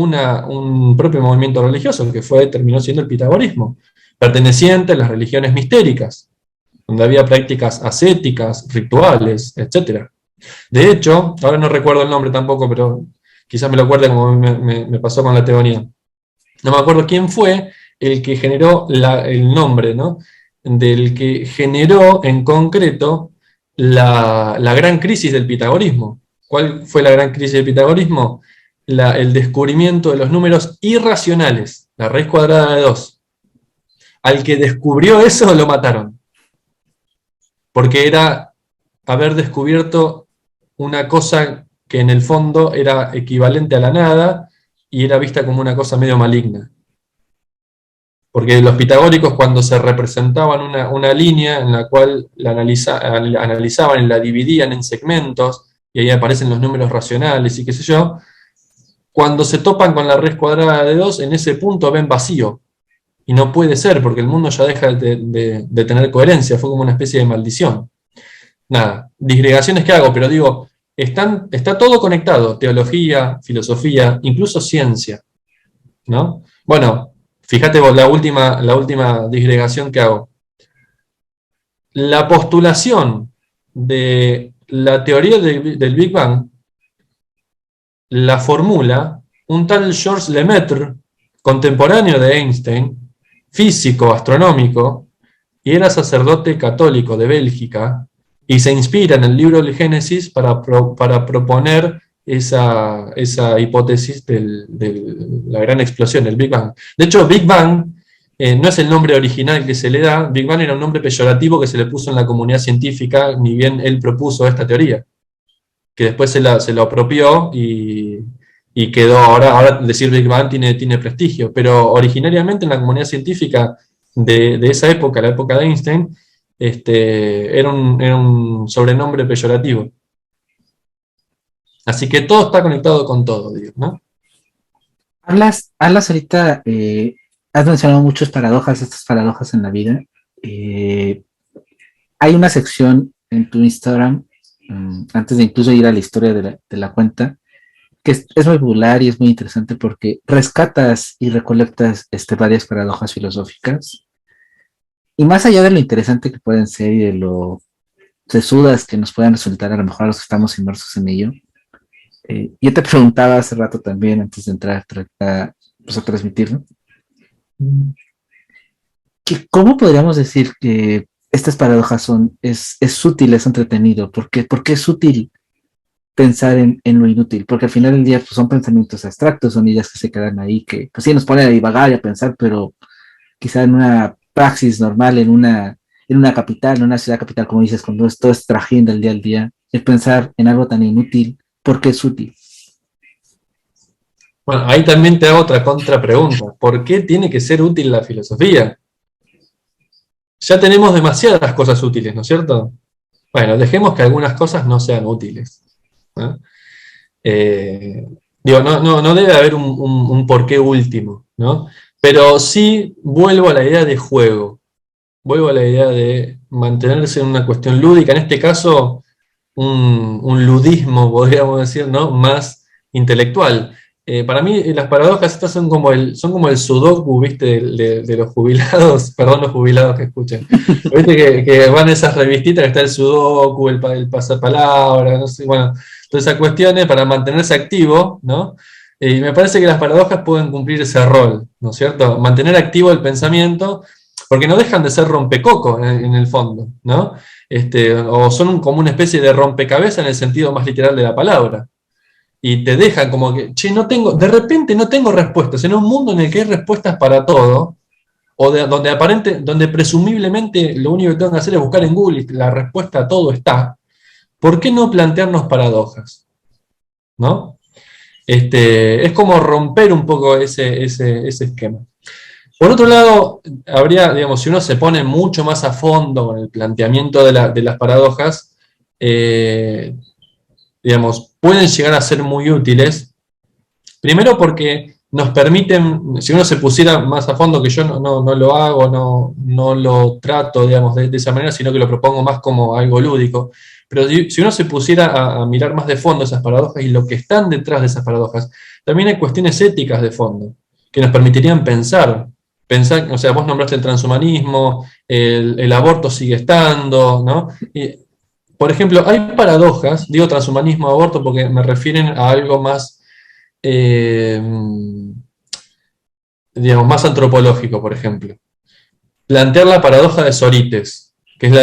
un propio movimiento religioso que terminó siendo el pitagorismo, perteneciente a las religiones mistéricas, donde había prácticas ascéticas, rituales, etc. De hecho, ahora no recuerdo el nombre tampoco, pero quizás me lo acuerde como me pasó con la teoría. No me acuerdo quién fue el que generó el nombre, ¿no? Del que generó en concreto la gran crisis del pitagorismo. ¿Cuál fue la gran crisis del pitagorismo? El descubrimiento de los números irracionales, la raíz cuadrada de 2. Al que descubrió eso lo mataron, porque era haber descubierto una cosa que en el fondo era equivalente a la nada y era vista como una cosa medio maligna. Porque los pitagóricos, cuando se representaban una línea en la cual la analizaban y la dividían en segmentos, y ahí aparecen los números racionales y qué sé yo, cuando se topan con la raíz cuadrada de 2, en ese punto ven vacío. Y no puede ser, porque el mundo ya deja de tener coherencia, fue como una especie de maldición. Nada, disgregaciones que hago, pero digo, está todo conectado, teología, filosofía, incluso ciencia, ¿no? Bueno, fíjate vos, la última disgregación que hago. La postulación de la teoría del Big Bang la formula un tal Georges Lemaitre, contemporáneo de Einstein, físico astronómico, y era sacerdote católico de Bélgica, y se inspira en el libro del Génesis para proponer esa hipótesis de la gran explosión, el Big Bang. De hecho, Big Bang no es el nombre original que se le da. Big Bang era un nombre peyorativo que se le puso en la comunidad científica, ni bien él propuso esta teoría, que después se lo apropió y quedó, ahora decir Big Bang tiene prestigio, pero originariamente en la comunidad científica de esa época, la época de Einstein, era un sobrenombre peyorativo. Así que todo está conectado con todo, digo, ¿no? Hablas ahorita, has mencionado muchas paradojas, estas paradojas en la vida. Eh, Hay una sección en tu Instagram, antes de incluso ir a la historia de la cuenta, que es muy popular y es muy interesante porque rescatas y recolectas varias paradojas filosóficas. Y más allá de lo interesante que pueden ser y de lo sesudas que nos puedan resultar a lo mejor a los que estamos inmersos en ello, yo te preguntaba hace rato también, antes de entrar pues, a transmitir, ¿no? Que ¿cómo podríamos decir que estas paradojas es útil, es entretenido? ¿Por qué es útil pensar en lo inútil? Porque al final del día pues, son pensamientos abstractos, son ideas que se quedan ahí, que pues sí nos ponen a divagar y a pensar, pero quizá en una praxis normal, en una capital, en una ciudad capital, como dices, cuando esto es trajín del día al día, el pensar en algo tan inútil, ¿por qué es útil? Bueno, ahí también te hago otra contrapregunta. ¿Por qué tiene que ser útil la filosofía? Ya tenemos demasiadas cosas útiles, ¿no es cierto? Bueno, dejemos que algunas cosas no sean útiles, ¿no? Eh, Digo, no debe haber un porqué último, ¿no? Pero sí vuelvo a la idea de juego, vuelvo a la idea de mantenerse en una cuestión lúdica, en este caso un ludismo, podríamos decir, ¿no? Más intelectual. Para mí las paradojas estas son como el sudoku, ¿viste? De los jubilados, perdón los jubilados que escuchen. ¿Viste? Que van esas revistitas que está el sudoku, el pasapalabra, no sé, bueno, todas esas cuestiones para mantenerse activo, ¿no? Y me parece que las paradojas pueden cumplir ese rol, ¿no es cierto? Mantener activo el pensamiento, porque no dejan de ser rompecocos en el fondo, ¿no? O son como una especie de rompecabezas en el sentido más literal de la palabra. Y te dejan como que, che, de repente no tengo respuestas. En un mundo en el que hay respuestas para todo, donde presumiblemente lo único que tengo que hacer es buscar en Google y la respuesta a todo está, ¿por qué no plantearnos paradojas? ¿No? Es como romper un poco ese esquema. Por otro lado, digamos, si uno se pone mucho más a fondo con el planteamiento de las paradojas, digamos, pueden llegar a ser muy útiles. Primero porque nos permiten, si uno se pusiera más a fondo, que yo no lo hago, no lo trato, digamos, de esa manera, sino que lo propongo más como algo lúdico, pero si uno se pusiera a mirar más de fondo esas paradojas y lo que están detrás de esas paradojas, también hay cuestiones éticas de fondo, que nos permitirían pensar, o sea, vos nombraste el transhumanismo, el aborto sigue estando, ¿no? Y, por ejemplo, hay paradojas, digo transhumanismo, aborto, porque me refieren a algo más, eh, digamos, más antropológico, por ejemplo. Plantear la paradoja de Sorites, que es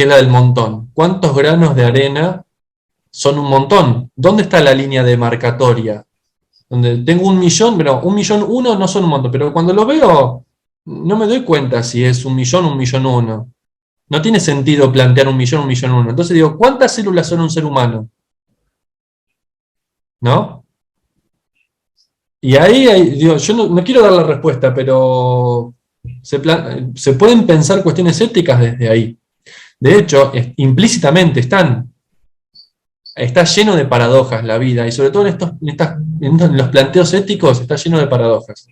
la del montón. ¿Cuántos granos de arena son un montón? ¿Dónde está la línea demarcatoria? Donde tengo 1.000.000, pero 1.000.001 no son un montón, pero cuando lo veo, no me doy cuenta si es 1.000.000 o 1.000.001. No tiene sentido plantear 1.000.000, 1.000.001. Entonces digo, ¿cuántas células son un ser humano? ¿No? Y ahí, digo, yo no quiero dar la respuesta, pero se pueden pensar cuestiones éticas desde ahí. De hecho, implícitamente está lleno de paradojas la vida, y sobre todo en los planteos éticos está lleno de paradojas,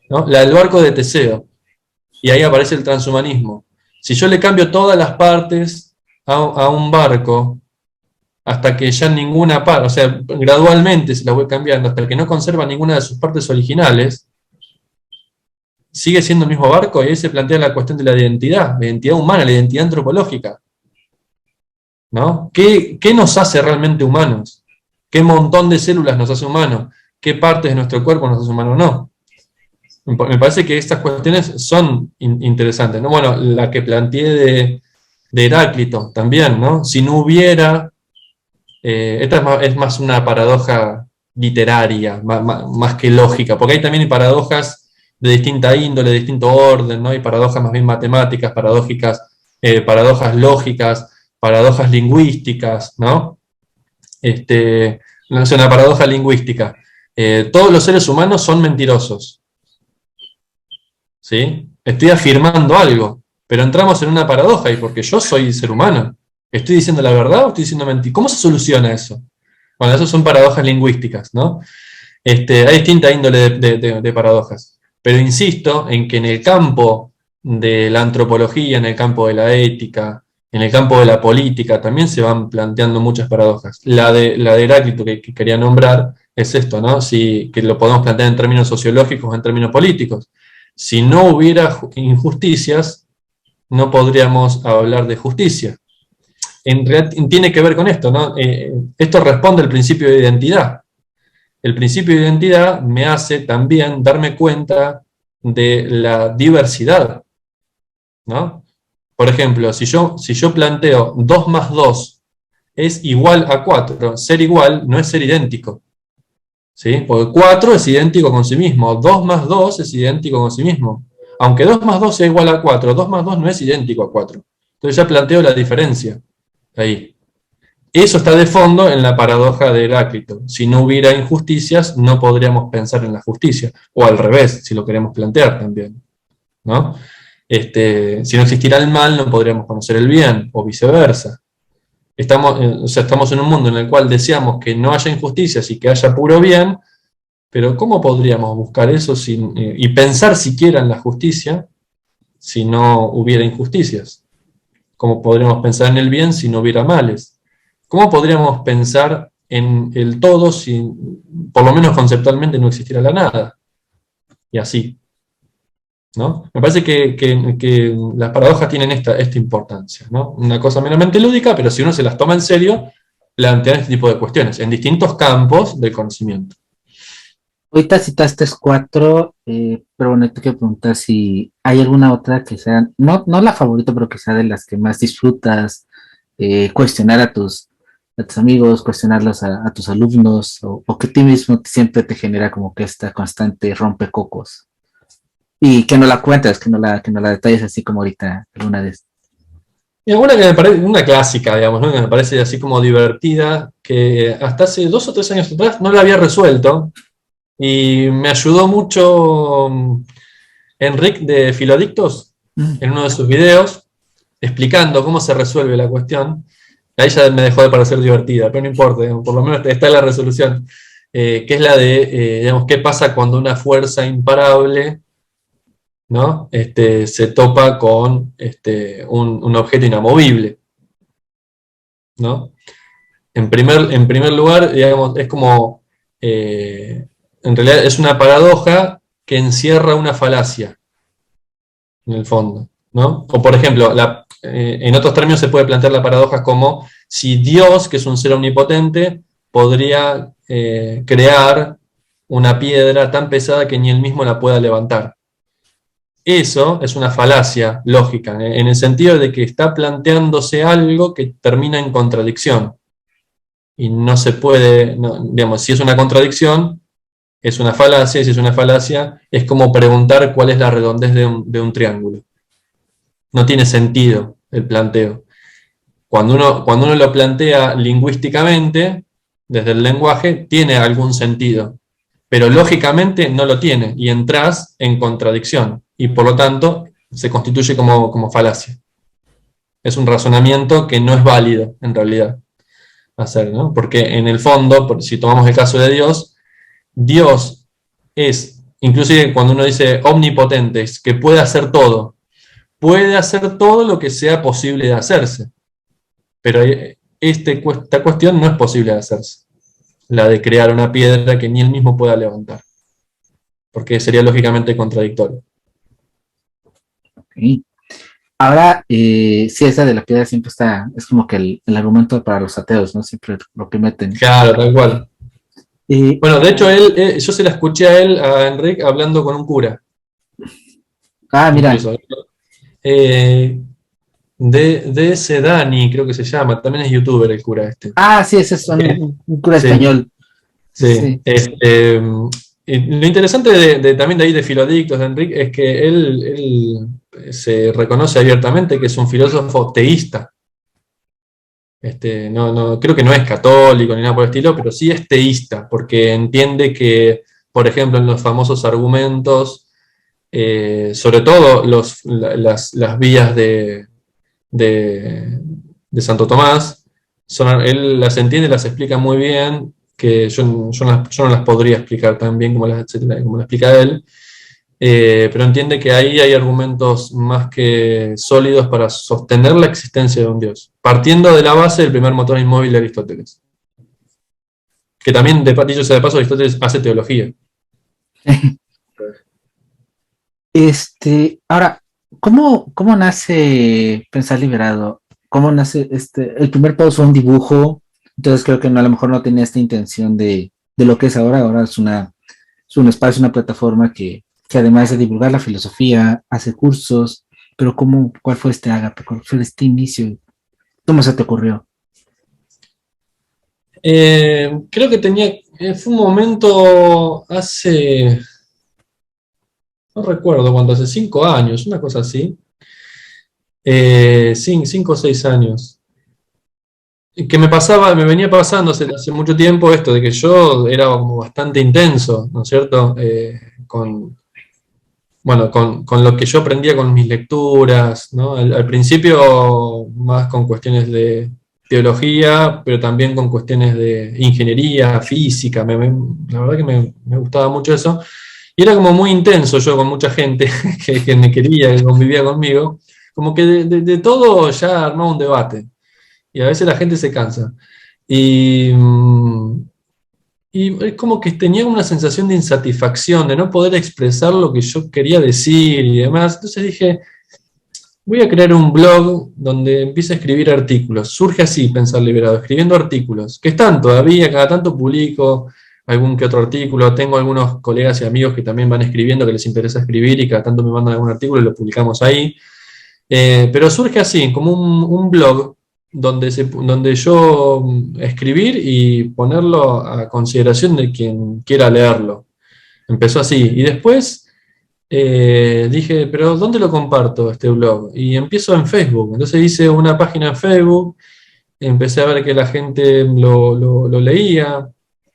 ¿no? La del barco de Teseo, y ahí aparece el transhumanismo. Si yo le cambio todas las partes a un barco, hasta que ya ninguna parte, o sea, gradualmente se la voy cambiando, hasta que no conserva ninguna de sus partes originales, sigue siendo el mismo barco, y ahí se plantea la cuestión de la identidad humana, la identidad antropológica, ¿no? ¿Qué nos hace realmente humanos? ¿Qué montón de células nos hace humanos? ¿Qué partes de nuestro cuerpo nos hace humanos? No. Me parece que estas cuestiones son interesantes, ¿no? Bueno, la que planteé de Heráclito también, ¿no? Si no hubiera, esta es más una paradoja literaria, más que lógica, porque hay también paradojas de distinta índole, de distinto orden, ¿no? Hay paradojas más bien matemáticas, paradojas lógicas, paradojas lingüísticas, ¿no? No sé, una paradoja lingüística. Todos los seres humanos son mentirosos, ¿sí? Estoy afirmando algo, pero entramos en una paradoja, y porque yo soy ser humano, ¿estoy diciendo la verdad o estoy diciendo mentira? ¿Cómo se soluciona eso? Bueno, eso son paradojas lingüísticas, ¿no? Hay distinta índole de paradojas, pero insisto en que en el campo de la antropología, en el campo de la ética, en el campo de la política, también se van planteando muchas paradojas. La de Heráclito que quería nombrar es esto, ¿no? Que lo podemos plantear en términos sociológicos o en términos políticos. Si no hubiera injusticias, no podríamos hablar de justicia. En realidad tiene que ver con esto, ¿no? Esto responde al principio de identidad. El principio de identidad me hace también darme cuenta de la diversidad, ¿no? Por ejemplo, si yo planteo 2 más 2 es igual a 4, ser igual no es ser idéntico, ¿sí? Porque 4 es idéntico con sí mismo, 2 más 2 es idéntico con sí mismo. Aunque 2 más 2 sea igual a 4, 2 más 2 no es idéntico a 4. Entonces ya planteo la diferencia ahí. Eso está de fondo en la paradoja de Heráclito. Si no hubiera injusticias, no podríamos pensar en la justicia. O al revés, si lo queremos plantear también, ¿no? Si no existiera el mal, no podríamos conocer el bien, o viceversa. Estamos en un mundo en el cual deseamos que no haya injusticias y que haya puro bien, pero ¿cómo podríamos buscar eso y pensar siquiera en la justicia si no hubiera injusticias? ¿Cómo podríamos pensar en el bien si no hubiera males? ¿Cómo podríamos pensar en el todo si, por lo menos conceptualmente, no existiera la nada? Y así, ¿no? Me parece que las paradojas tienen esta importancia, ¿no? Una cosa meramente lúdica, pero si uno se las toma en serio, plantean este tipo de cuestiones en distintos campos del conocimiento. Ahorita citaste 4, pero bueno, te quiero preguntar si hay alguna otra que sea, no la favorita, pero que sea de las que más disfrutas, cuestionar a tus amigos, cuestionarlos a tus alumnos, o que a ti mismo siempre te genera como que esta constante rompecocos. Y que no la cuentas, que no la detalles así como ahorita, alguna vez. Y alguna que me parece una clásica, digamos, ¿no? Que me parece así como divertida, que hasta hace 2 o 3 años atrás no la había resuelto, y me ayudó mucho Enric de Filodictos en uno de sus videos, explicando cómo se resuelve la cuestión. Ahí ya me dejó de parecer divertida, pero no importa, por lo menos está la resolución. que es la de, digamos, qué pasa cuando una fuerza imparable, ¿no? Se topa con un objeto inamovible, ¿no? En primer lugar, digamos, es como, en realidad es una paradoja que encierra una falacia, en el fondo, ¿no? O por ejemplo, en otros términos se puede plantear la paradoja como si Dios, que es un ser omnipotente, podría crear una piedra tan pesada que ni él mismo la pueda levantar. Eso es una falacia lógica, en el sentido de que está planteándose algo que termina en contradicción. Y no se puede, digamos, si es una contradicción, es una falacia, y si es una falacia, es como preguntar cuál es la redondez de un triángulo. No tiene sentido el planteo. Cuando uno lo plantea lingüísticamente, desde el lenguaje, tiene algún sentido, pero lógicamente no lo tiene, y entras en contradicción, y por lo tanto se constituye como falacia. Es un razonamiento que no es válido, en realidad, hacer, ¿no? Porque en el fondo, si tomamos el caso de Dios, Dios es, inclusive cuando uno dice omnipotente, es que puede hacer todo lo que sea posible de hacerse, pero esta cuestión no es posible de hacerse, la de crear una piedra que ni él mismo pueda levantar, porque sería lógicamente contradictorio. Ok. Ahora, sí, esa de la piedra siempre está, es como que el argumento para los ateos, ¿no? Siempre lo que meten. Claro, tal cual. Eh, Bueno, de hecho, yo se la escuché a Enrique, hablando con un cura, Mira, incluso. Eh, de ese Dani, creo que se llama, también es youtuber el cura este. sí, ese es un cura Sí, español. Sí, sí. sí. Y lo interesante también de ahí de Filodictos, de Enrique, es que él se reconoce abiertamente que es un filósofo teísta. Creo que no es católico ni nada por el estilo, pero sí es teísta, porque entiende que, por ejemplo, en los famosos argumentos, sobre todo las vías de, de Santo Tomás, él las entiende y las explica muy bien, que yo no las podría explicar tan bien como las explica él, pero entiende que ahí hay argumentos más que sólidos para sostener la existencia de un Dios, partiendo de la base del primer motor inmóvil de Aristóteles. Que también, dicho sea de paso, Aristóteles hace teología. Ahora, ¿cómo nace Pensar Liberado? ¿Cómo nace el primer post fue un dibujo? Entonces creo que a lo mejor no tenía esta intención de lo que es ahora. Ahora es un espacio, una plataforma que además de divulgar la filosofía, hace cursos, pero ¿cuál fue este ágape? ¿Cuál fue este inicio? ¿Cómo se te ocurrió? Creo que fue un momento no recuerdo cuánto, hace 5 años, una cosa así. 5 o 6 años. Que me venía pasando hace mucho tiempo esto, de que yo era como bastante intenso, ¿no es cierto? Con lo que yo aprendía con mis lecturas, ¿no? Al principio más con cuestiones de teología, pero también con cuestiones de ingeniería, física, la verdad que me gustaba mucho eso. Y era como muy intenso yo con mucha gente que me quería, que convivía conmigo, como que de todo ya armaba un debate. Y a veces la gente se cansa. Y, y es como que tenía una sensación de insatisfacción, de no poder expresar lo que yo quería decir y demás. Entonces dije, voy a crear un blog donde empiece a escribir artículos. Surge así Pensar Liberado, escribiendo artículos, que están todavía, cada tanto publico algún que otro artículo. Tengo algunos colegas y amigos que también van escribiendo, que les interesa escribir y cada tanto me mandan algún artículo y lo publicamos ahí. Pero surge así, como un blog donde yo escribir y ponerlo a consideración de quien quiera leerlo. Empezó así. Y después dije, pero ¿dónde lo comparto este blog? Y empiezo en Facebook. Entonces hice una página en Facebook, empecé a ver que la gente lo leía.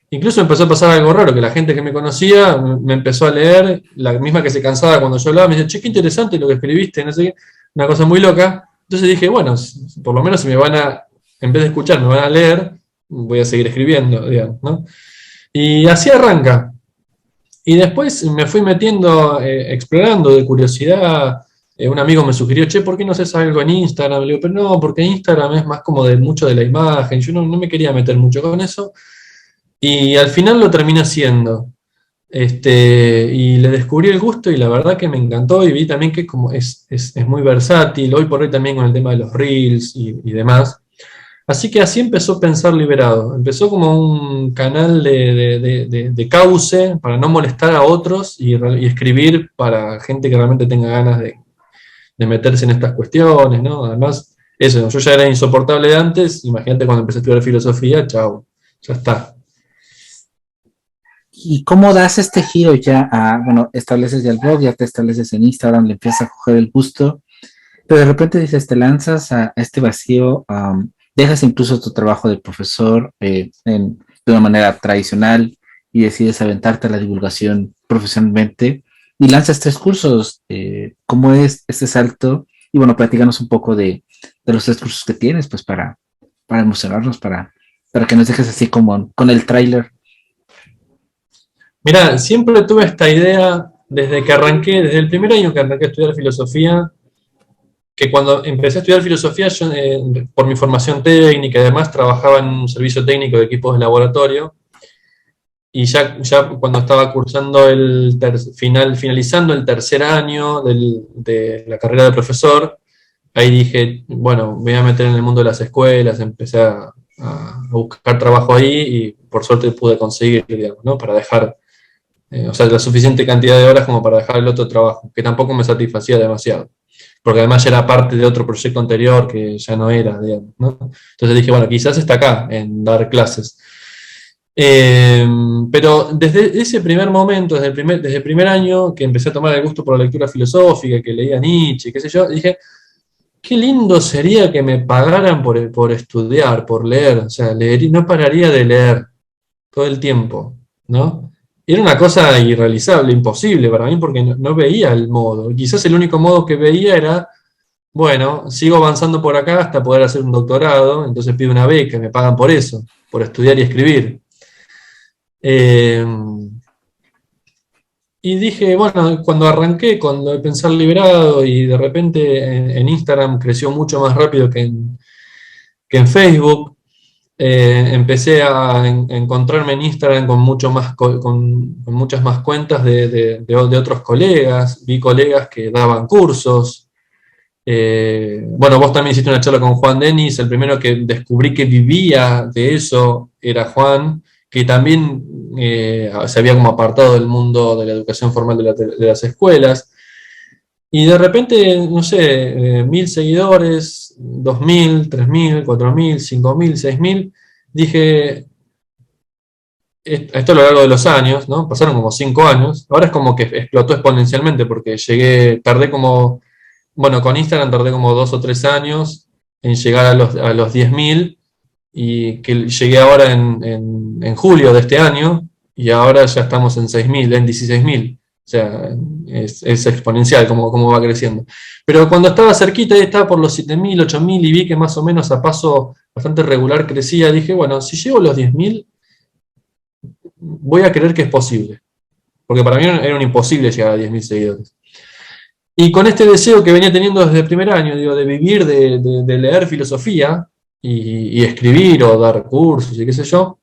Incluso empezó a pasar algo raro, que la gente que me conocía me empezó a leer, la misma que se cansaba cuando yo hablaba, me dice, che, qué interesante lo que escribiste, no sé qué, una cosa muy loca. Entonces dije, bueno, por lo menos si en vez de escuchar, me van a leer, voy a seguir escribiendo, digamos, ¿no? Y así arranca. Y después me fui metiendo, explorando de curiosidad. Un amigo me sugirió, che, ¿por qué no haces algo en Instagram? Le digo, pero no, porque Instagram es más como de mucho de la imagen. Yo no me quería meter mucho con eso. Y al final lo terminé haciendo. Y le descubrí el gusto y la verdad que me encantó y vi también que como es muy versátil, hoy por hoy también con el tema de los reels y demás. Así que así empezó Pensar Liberado. Empezó como un canal de cauce para no molestar a otros y escribir para gente que realmente tenga ganas de meterse en estas cuestiones, ¿no? Además, eso, yo ya era insoportable de antes, imagínate cuando empecé a estudiar filosofía, chao, ya está. ¿Y cómo das este giro ya a, bueno, estableces ya el blog, ya te estableces en Instagram, le empiezas a coger el gusto, pero de repente dices, te lanzas a este vacío, dejas incluso tu trabajo de profesor de una manera tradicional y decides aventarte a la divulgación profesionalmente y lanzas 3 cursos. ¿Cómo es este salto? Y bueno, platícanos un poco de los 3 cursos que tienes, pues para emocionarnos, para que nos dejes así como con el tráiler. Mira, siempre tuve esta idea desde que arranqué, desde el primer año que arranqué a estudiar filosofía, que cuando empecé a estudiar filosofía, yo, por mi formación técnica y demás, trabajaba en un servicio técnico de equipos de laboratorio, y ya cuando estaba cursando finalizando el tercer año de la carrera de profesor, ahí dije, bueno, me voy a meter en el mundo de las escuelas, empecé a buscar trabajo ahí y por suerte pude conseguir, digamos, ¿no? Para dejar, o sea, la suficiente cantidad de horas como para dejar el otro trabajo, que tampoco me satisfacía demasiado, porque además ya era parte de otro proyecto anterior que ya no era, digamos, ¿no? Entonces dije, bueno, quizás está acá, en dar clases. Pero desde ese primer momento, desde el primer año que empecé a tomar el gusto por la lectura filosófica, que leía Nietzsche, qué sé yo, dije, qué lindo sería que me pagaran por estudiar, por leer, o sea, no pararía de leer todo el tiempo, ¿no? Y era una cosa irrealizable, imposible para mí, porque no veía el modo. Quizás el único modo que veía era, bueno, sigo avanzando por acá hasta poder hacer un doctorado, entonces pido una beca, me pagan por eso, por estudiar y escribir. Eh, y dije, bueno, cuando arranqué con lo de Pensar Liberado y de repente en Instagram creció mucho más rápido que en Facebook, empecé a encontrarme en Instagram con, mucho más, con muchas más cuentas de otros colegas, vi colegas que daban cursos. Bueno, vos también hiciste una charla con Juan Denis, el primero que descubrí que vivía de eso era Juan, que también se había como apartado del mundo de la educación formal de las escuelas, y de repente, no sé, 1000 seguidores, 2000, 3000, 4000, 5000, 6000, dije, esto a lo largo de los años, ¿no? Pasaron como 5 años, ahora es como que explotó exponencialmente porque tardé como, bueno, con Instagram tardé como 2 o 3 años en llegar a los 10.000 y que llegué ahora en julio de este año y ahora ya estamos en 6000, en 16.000. O sea, es exponencial como va creciendo. Pero cuando estaba cerquita, estaba por los 7000, 8000 y vi que más o menos a paso bastante regular crecía, dije, bueno, si llego a los 10.000, voy a creer que es posible. Porque para mí era un imposible llegar a 10.000 seguidores. Y con este deseo que venía teniendo desde el primer año, digo, de vivir, de leer filosofía y escribir o dar cursos y qué sé yo,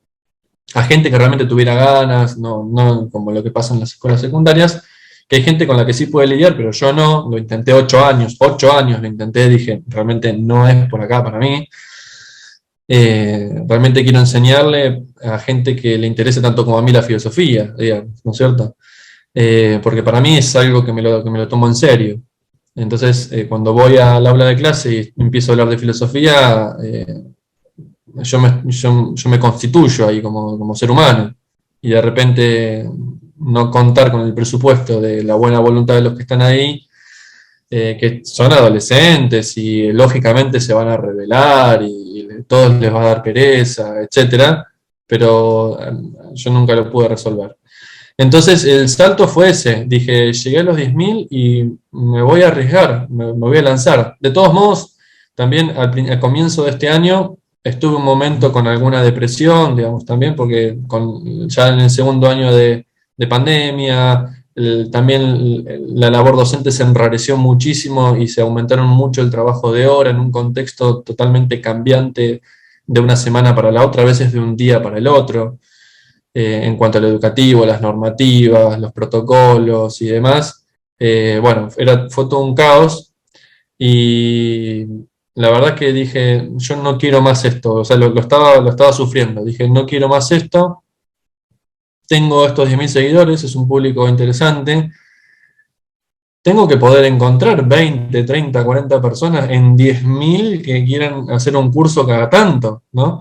a gente que realmente tuviera ganas, no como lo que pasa en las escuelas secundarias, que hay gente con la que sí puede lidiar, pero yo no, lo intenté 8 años lo intenté, dije, realmente no es por acá para mí. Realmente quiero enseñarle a gente que le interese tanto como a mí la filosofía, digamos, ¿no es cierto? Porque para mí es algo que me lo tomo en serio. Entonces, cuando voy al aula de clase y empiezo a hablar de filosofía, yo me constituyo ahí como ser humano. Y de repente no contar con el presupuesto de la buena voluntad de los que están ahí, que son adolescentes y lógicamente se van a rebelar y todos les va a dar pereza, etcétera, pero yo nunca lo pude resolver. Entonces el salto fue ese, dije, llegué a los 10.000 y me voy a arriesgar, me voy a lanzar. De todos modos, también al comienzo de este año estuve un momento con alguna depresión, digamos, también, porque ya en el segundo año de pandemia, también la labor docente se enrareció muchísimo y se aumentaron mucho el trabajo de hora en un contexto totalmente cambiante de una semana para la otra, a veces de un día para el otro, en cuanto a lo educativo, las normativas, los protocolos y demás. Bueno, fue todo un caos y la verdad que dije, yo no quiero más esto, o sea, lo estaba sufriendo, dije, no quiero más esto, tengo estos 10.000 seguidores, es un público interesante, tengo que poder encontrar 20, 30, 40 personas en 10.000 que quieran hacer un curso cada tanto, ¿no?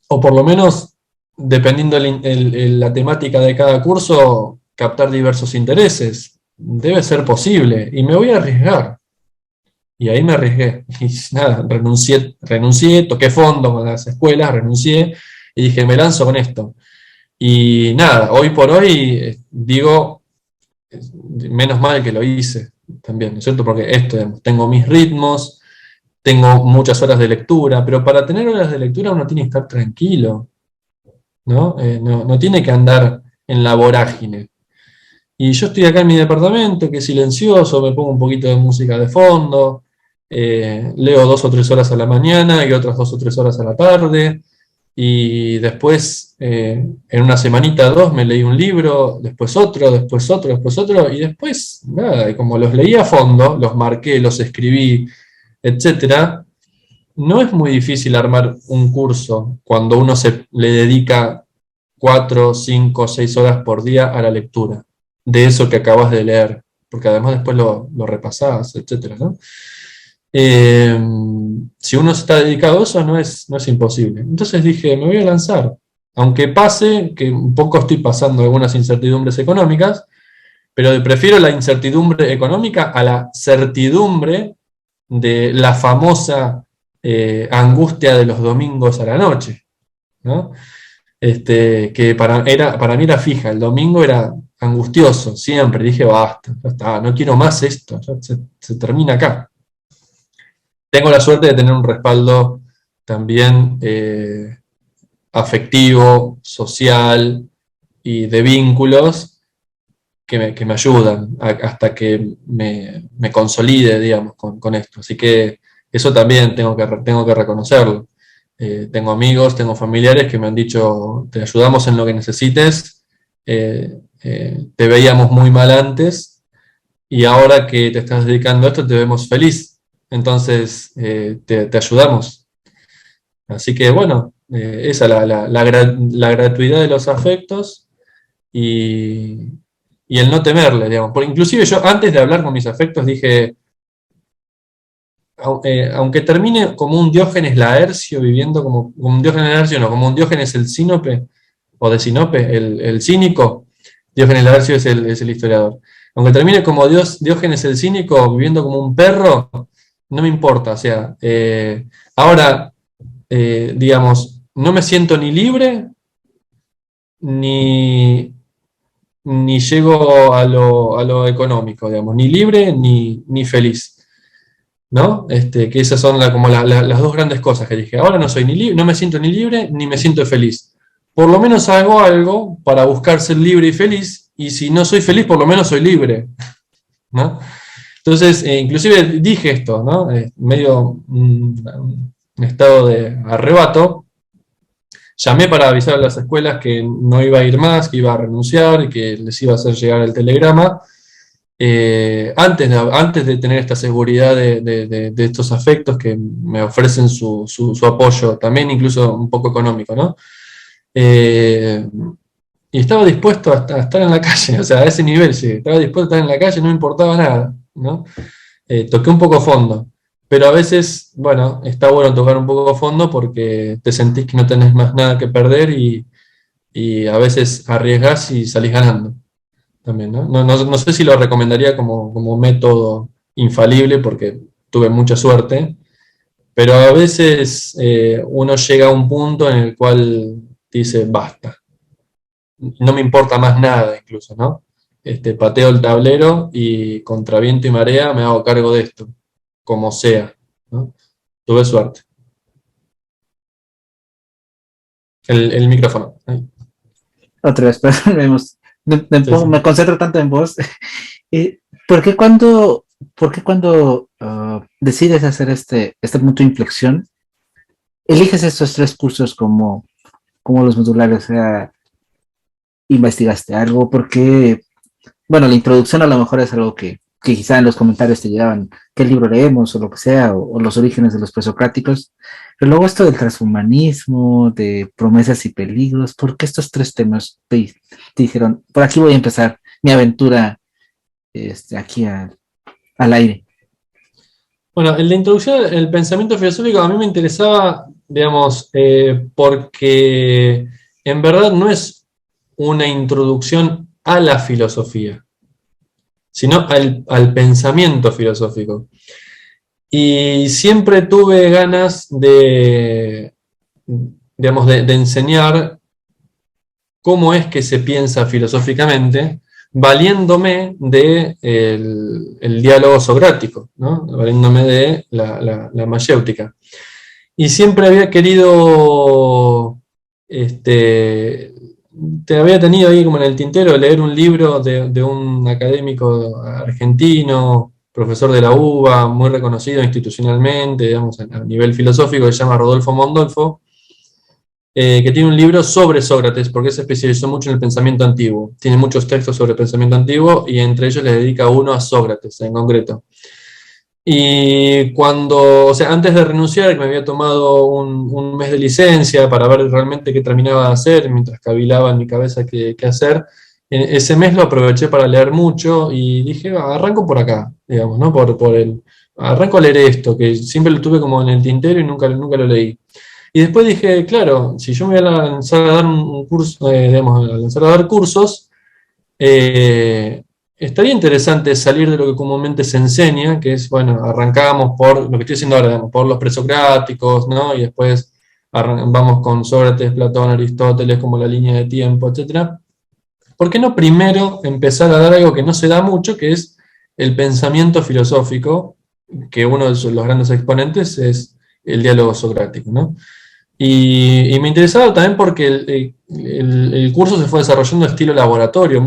O por lo menos, dependiendo la temática de cada curso, captar diversos intereses. Debe ser posible y me voy a arriesgar. Y ahí me arriesgué. Y nada, renuncié, toqué fondo con las escuelas, renuncié y dije, me lanzo con esto. Y nada, hoy por hoy digo, menos mal que lo hice también, ¿no es cierto? Porque esto, digamos, tengo mis ritmos, tengo muchas horas de lectura, pero para tener horas de lectura uno tiene que estar tranquilo, ¿no? No tiene que andar en la vorágine. Y yo estoy acá en mi departamento, que es silencioso, me pongo un poquito de música de fondo, leo 2 o 3 horas a la mañana y otras 2 o 3 horas a la tarde, y después, en una semanita o dos, me leí un libro, después otro, después otro, después otro, y después, nada, y como los leí a fondo, los marqué, los escribí, etcétera, no es muy difícil armar un curso cuando uno le dedica 4, 5, 6 horas por día a la lectura de eso que acabas de leer, porque además después lo repasás, etcétera, ¿no? Eh, si uno está dedicado a eso, no es imposible. Entonces dije, me voy a lanzar, aunque pase, que un poco estoy pasando algunas incertidumbres económicas, pero prefiero la incertidumbre económica a la certidumbre de la famosa angustia de los domingos a la noche, ¿no? Que para mí era fija, el domingo era angustioso, siempre, dije, basta, ya está, no quiero más esto, ya se termina acá. Tengo la suerte de tener un respaldo también afectivo, social y de vínculos que me ayudan hasta que me consolide, digamos, con esto. Así que eso también tengo que reconocerlo. Tengo amigos, tengo familiares que me han dicho, te ayudamos en lo que necesites, te veíamos muy mal antes y ahora que te estás dedicando a esto te vemos feliz, entonces te ayudamos. Así que bueno, esa es la gratuidad de los afectos y, y el no temerle, digamos. Porque inclusive yo antes de hablar con mis afectos dije, aunque termine como un Diógenes Laercio, viviendo como un Diógenes Laercio, no, como un Diógenes el Sinope, o de Sinope, el cínico, Diógenes Laercio es el historiador. Aunque termine como Diógenes el cínico, viviendo como un perro, no me importa, o sea, ahora, digamos, no me siento ni libre, ni, ni llego a lo económico, digamos, ni libre ni feliz. ¿No? Que esas son como las dos grandes cosas que dije. Ahora no soy ni libre, no me siento ni libre ni me siento feliz. Por lo menos hago algo para buscar ser libre y feliz, y si no soy feliz, por lo menos soy libre, ¿no? Entonces, inclusive dije esto, ¿no? Medio un estado de arrebato. Llamé para avisar a las escuelas que no iba a ir más, que iba a renunciar y que les iba a hacer llegar el telegrama. Antes de tener esta seguridad de estos afectos que me ofrecen su apoyo, también incluso un poco económico, ¿no? Eh, y estaba dispuesto a estar en la calle, o sea, a ese nivel, sí, estaba dispuesto a estar en la calle, no me importaba nada, ¿no? Toqué un poco fondo, pero a veces, bueno, está bueno tocar un poco fondo porque te sentís que no tenés más nada que perder y a veces arriesgás y salís ganando también, ¿no? No sé si lo recomendaría como método infalible porque tuve mucha suerte, pero a veces uno llega a un punto en el cual dice, basta, no me importa más nada incluso, ¿no? Pateo el tablero y contra viento y marea me hago cargo de esto, como sea, ¿no? Tuve suerte. el micrófono. Ahí. Otra vez, vemos. Sí, sí. Me concentro tanto en vos. Eh, por qué cuando decides hacer este punto de inflexión, eliges estos tres cursos como los modulares? O sea, ¿investigaste algo? Porque, bueno, la introducción a lo mejor es algo que quizá en los comentarios te llegaban, qué libro leemos o lo que sea, o los orígenes de los presocráticos. Pero luego esto del transhumanismo, de promesas y peligros, ¿por qué estos tres temas te dijeron, por aquí voy a empezar mi aventura aquí al aire? Bueno, en la introducción el pensamiento filosófico a mí me interesaba, digamos, porque en verdad no es una introducción a la filosofía, sino al pensamiento filosófico. Y siempre tuve ganas de, digamos, de enseñar cómo es que se piensa filosóficamente, valiéndome de el diálogo socrático, ¿no? Valiéndome de la mayéutica. Y siempre había querido, te había tenido ahí como en el tintero leer un libro de un académico argentino, profesor de la UBA, muy reconocido institucionalmente, digamos, a nivel filosófico, que se llama Rodolfo Mondolfo, que tiene un libro sobre Sócrates, porque se especializó mucho en el pensamiento antiguo. Tiene muchos textos sobre el pensamiento antiguo y entre ellos le dedica uno a Sócrates en concreto. Y cuando, o sea, antes de renunciar, que me había tomado un mes de licencia para ver realmente qué terminaba de hacer, mientras cavilaba en mi cabeza qué hacer, ese mes lo aproveché para leer mucho y dije, arranco por acá, digamos, ¿no? Arranco a leer esto, que siempre lo tuve como en el tintero y nunca lo leí. Y después dije, claro, si yo me voy a lanzar a dar un curso, digamos, a lanzar a dar cursos, estaría interesante salir de lo que comúnmente se enseña, que es, bueno, arrancamos por lo que estoy haciendo ahora, digamos, por los presocráticos, ¿no? Y después vamos con Sócrates, Platón, Aristóteles, como la línea de tiempo, etcétera. ¿Por qué no primero empezar a dar algo que no se da mucho, que es el pensamiento filosófico, que uno de los grandes exponentes es el diálogo socrático, ¿no? Y me interesaba también porque el curso se fue desarrollando estilo laboratorio,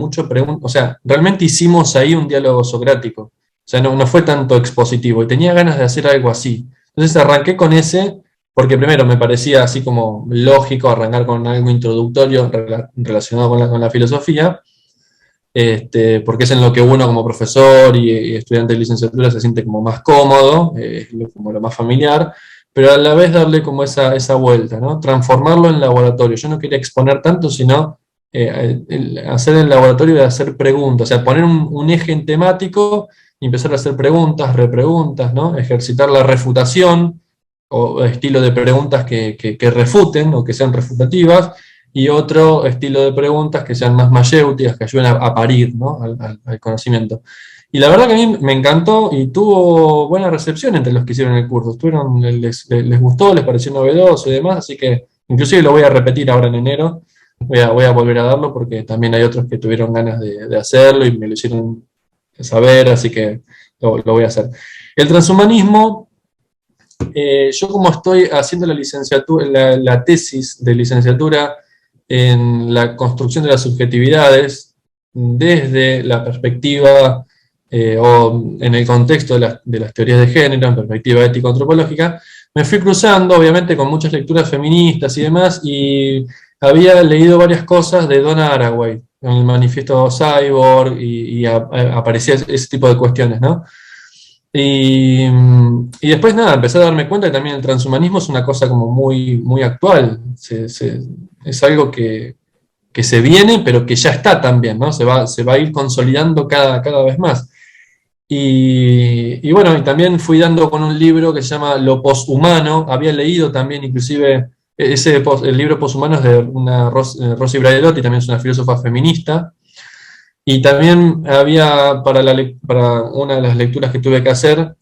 o sea, realmente hicimos ahí un diálogo socrático, o sea, no fue tanto expositivo, y tenía ganas de hacer algo así. Entonces arranqué con ese, porque primero me parecía así como lógico arrancar con algo introductorio relacionado con la filosofía, porque es en lo que uno como profesor y estudiante de licenciatura se siente como más cómodo, como lo más familiar, pero a la vez darle como esa vuelta, ¿no? Transformarlo en laboratorio. Yo no quería exponer tanto, sino hacer el laboratorio de hacer preguntas, o sea, poner un eje en temático y empezar a hacer preguntas, repreguntas, ¿no? Ejercitar la refutación o estilo de preguntas que refuten o que sean refutativas, y otro estilo de preguntas que sean más mayéuticas, que ayuden a parir, ¿no? al conocimiento. Y la verdad que a mí me encantó y tuvo buena recepción entre los que hicieron el curso. Les gustó, les pareció novedoso y demás, así que inclusive lo voy a repetir ahora en enero. Voy a volver a darlo porque también hay otros que tuvieron ganas de hacerlo y me lo hicieron saber, así que lo voy a hacer. El transhumanismo, yo como estoy haciendo la licenciatura, la tesis de licenciatura en la construcción de las subjetividades desde la perspectiva o en el contexto de las teorías de género, en perspectiva ético-antropológica, me fui cruzando obviamente con muchas lecturas feministas y demás, y había leído varias cosas de Donna Haraway, en el manifiesto Cyborg, y aparecía ese tipo de cuestiones, ¿no? Y después nada, empecé a darme cuenta que también el transhumanismo es una cosa como muy actual, es algo que se viene, pero que ya está también, ¿no? Se va a ir consolidando cada vez más. Y bueno, y también fui dando con un libro que se llama Lo Poshumano, había leído también inclusive, el libro Poshumano es de una Rosy Braidotti, también es una filósofa feminista, y también había para una de las lecturas que tuve que hacer,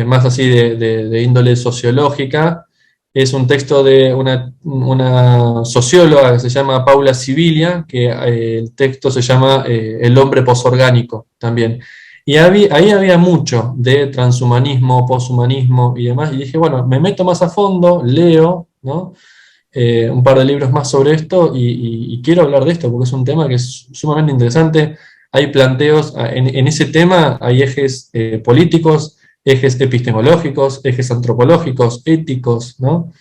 más así de índole sociológica, es un texto de una socióloga que se llama Paula Sibilia, que el texto se llama El hombre posorgánico también. Y ahí había mucho de transhumanismo, poshumanismo y demás, y dije, bueno, me meto más a fondo, leo, ¿no? un par de libros más sobre esto y quiero hablar de esto porque es un tema que es sumamente interesante. Hay planteos, en ese tema hay ejes políticos, ejes epistemológicos, ejes antropológicos, éticos, ¿no?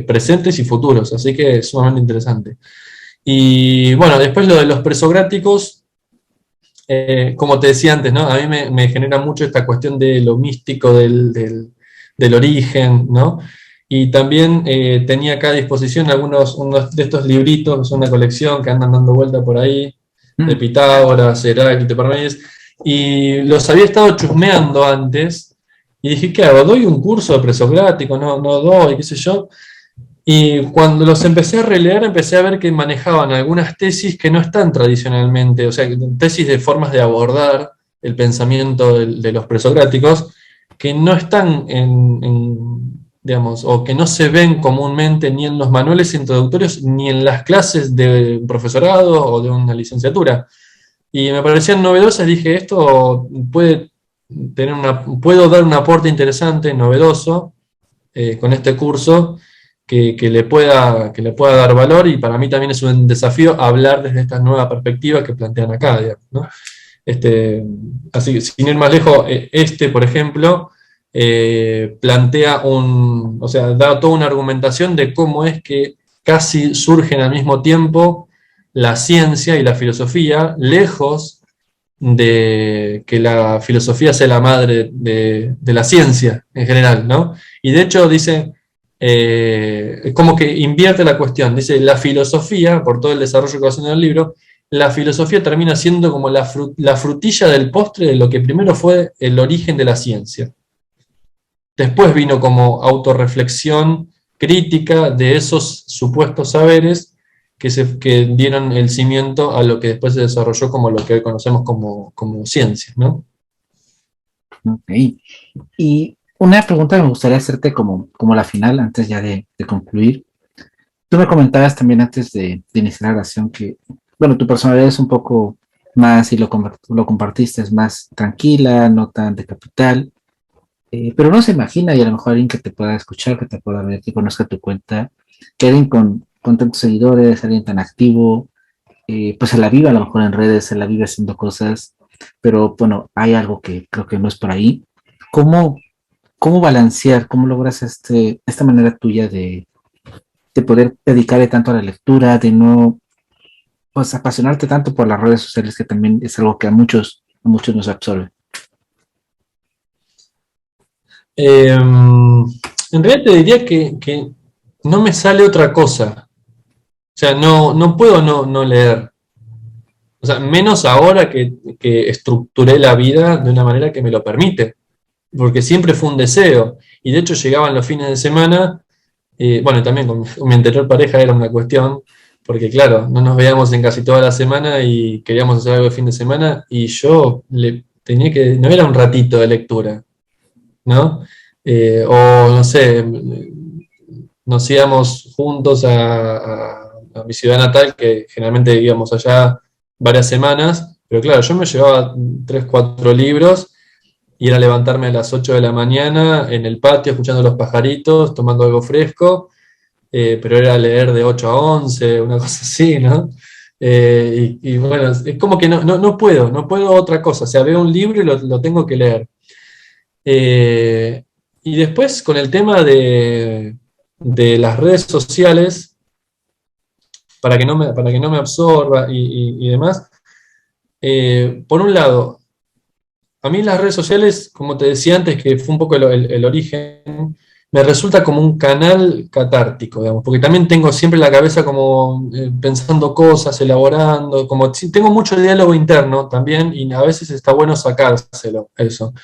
Presentes y futuros, así que es sumamente interesante. Y bueno, después lo de los presocráticos, como te decía antes, ¿no? A mí me genera mucho esta cuestión de lo místico del origen, ¿no? Y también tenía acá a disposición unos de estos libritos, es una colección que andan dando vuelta por ahí, de Mm. Pitágoras, Heráclito, Parménides, y los había estado chusmeando antes, y dije, ¿qué hago? ¿Doy un curso de presocrático? No doy, qué sé yo. Y cuando los empecé a releer, empecé a ver que manejaban algunas tesis que no están tradicionalmente, o sea, tesis de formas de abordar el pensamiento de los presocráticos, que no están digamos, o que no se ven comúnmente ni en los manuales introductorios ni en las clases de un profesorado o de una licenciatura. Y me parecían novedosas, dije, esto puedo dar un aporte interesante, novedoso, con este curso que le pueda dar valor, y para mí también es un desafío hablar desde estas nuevas perspectivas que plantean acá, digamos, ¿no? Así que sin ir más lejos, por ejemplo, plantea o sea, da toda una argumentación de cómo es que casi surgen al mismo tiempo la ciencia y la filosofía, lejos de que la filosofía sea la madre de la ciencia en general, ¿no? Y de hecho dice, como que invierte la cuestión, dice, la filosofía, por todo el desarrollo que va haciendo en el libro, la filosofía termina siendo como la frutilla del postre de lo que primero fue el origen de la ciencia. Después vino como autorreflexión crítica de esos supuestos saberes que dieron el cimiento a lo que después se desarrolló como lo que hoy conocemos como ciencia, ¿no? Ok. Y una pregunta que me gustaría hacerte como la final, antes ya de concluir. Tú me comentabas también antes de iniciar la oración que, bueno, tu personalidad es un poco más, y lo compartiste, es más tranquila, no tan de capital, pero uno se imagina, y a lo mejor alguien que te pueda escuchar, que te pueda ver, que conozca tu cuenta, que alguien con tantos seguidores, alguien tan activo, pues se la vive a lo mejor en redes, se la vive haciendo cosas, pero bueno, hay algo que creo que no es por ahí. ¿Cómo, cómo balancear, cómo logras esta manera tuya de poder dedicarle tanto a la lectura, de no pues apasionarte tanto por las redes sociales, que también es algo que a muchos nos absorbe? En realidad te diría que no me sale otra cosa. O sea, no puedo no leer. O sea, menos ahora que estructuré la vida de una manera que me lo permite. Porque siempre fue un deseo. Y de hecho llegaban los fines de semana, bueno, y también con mi anterior pareja era una cuestión, porque claro, no nos veíamos en casi toda la semana y queríamos hacer algo de fin de semana, y yo no era un ratito de lectura, ¿no? O no sé, nos íbamos juntos a mi ciudad natal, que generalmente íbamos allá varias semanas, pero claro, yo me llevaba 3 4 libros y era levantarme a las 8 de la mañana en el patio escuchando los pajaritos, tomando algo fresco, pero era leer de 8 a 11 una cosa así, ¿no? Y bueno, es como que no puedo otra cosa, o sea, veo un libro y lo tengo que leer. Eh, y después con el tema de las redes sociales, para que no me absorba y demás, por un lado, a mí las redes sociales, como te decía antes, que fue un poco el origen, me resulta como un canal catártico, digamos, porque también tengo siempre la cabeza como pensando cosas, elaborando, como sí, tengo mucho diálogo interno también, y a veces está bueno sacárselo, eso.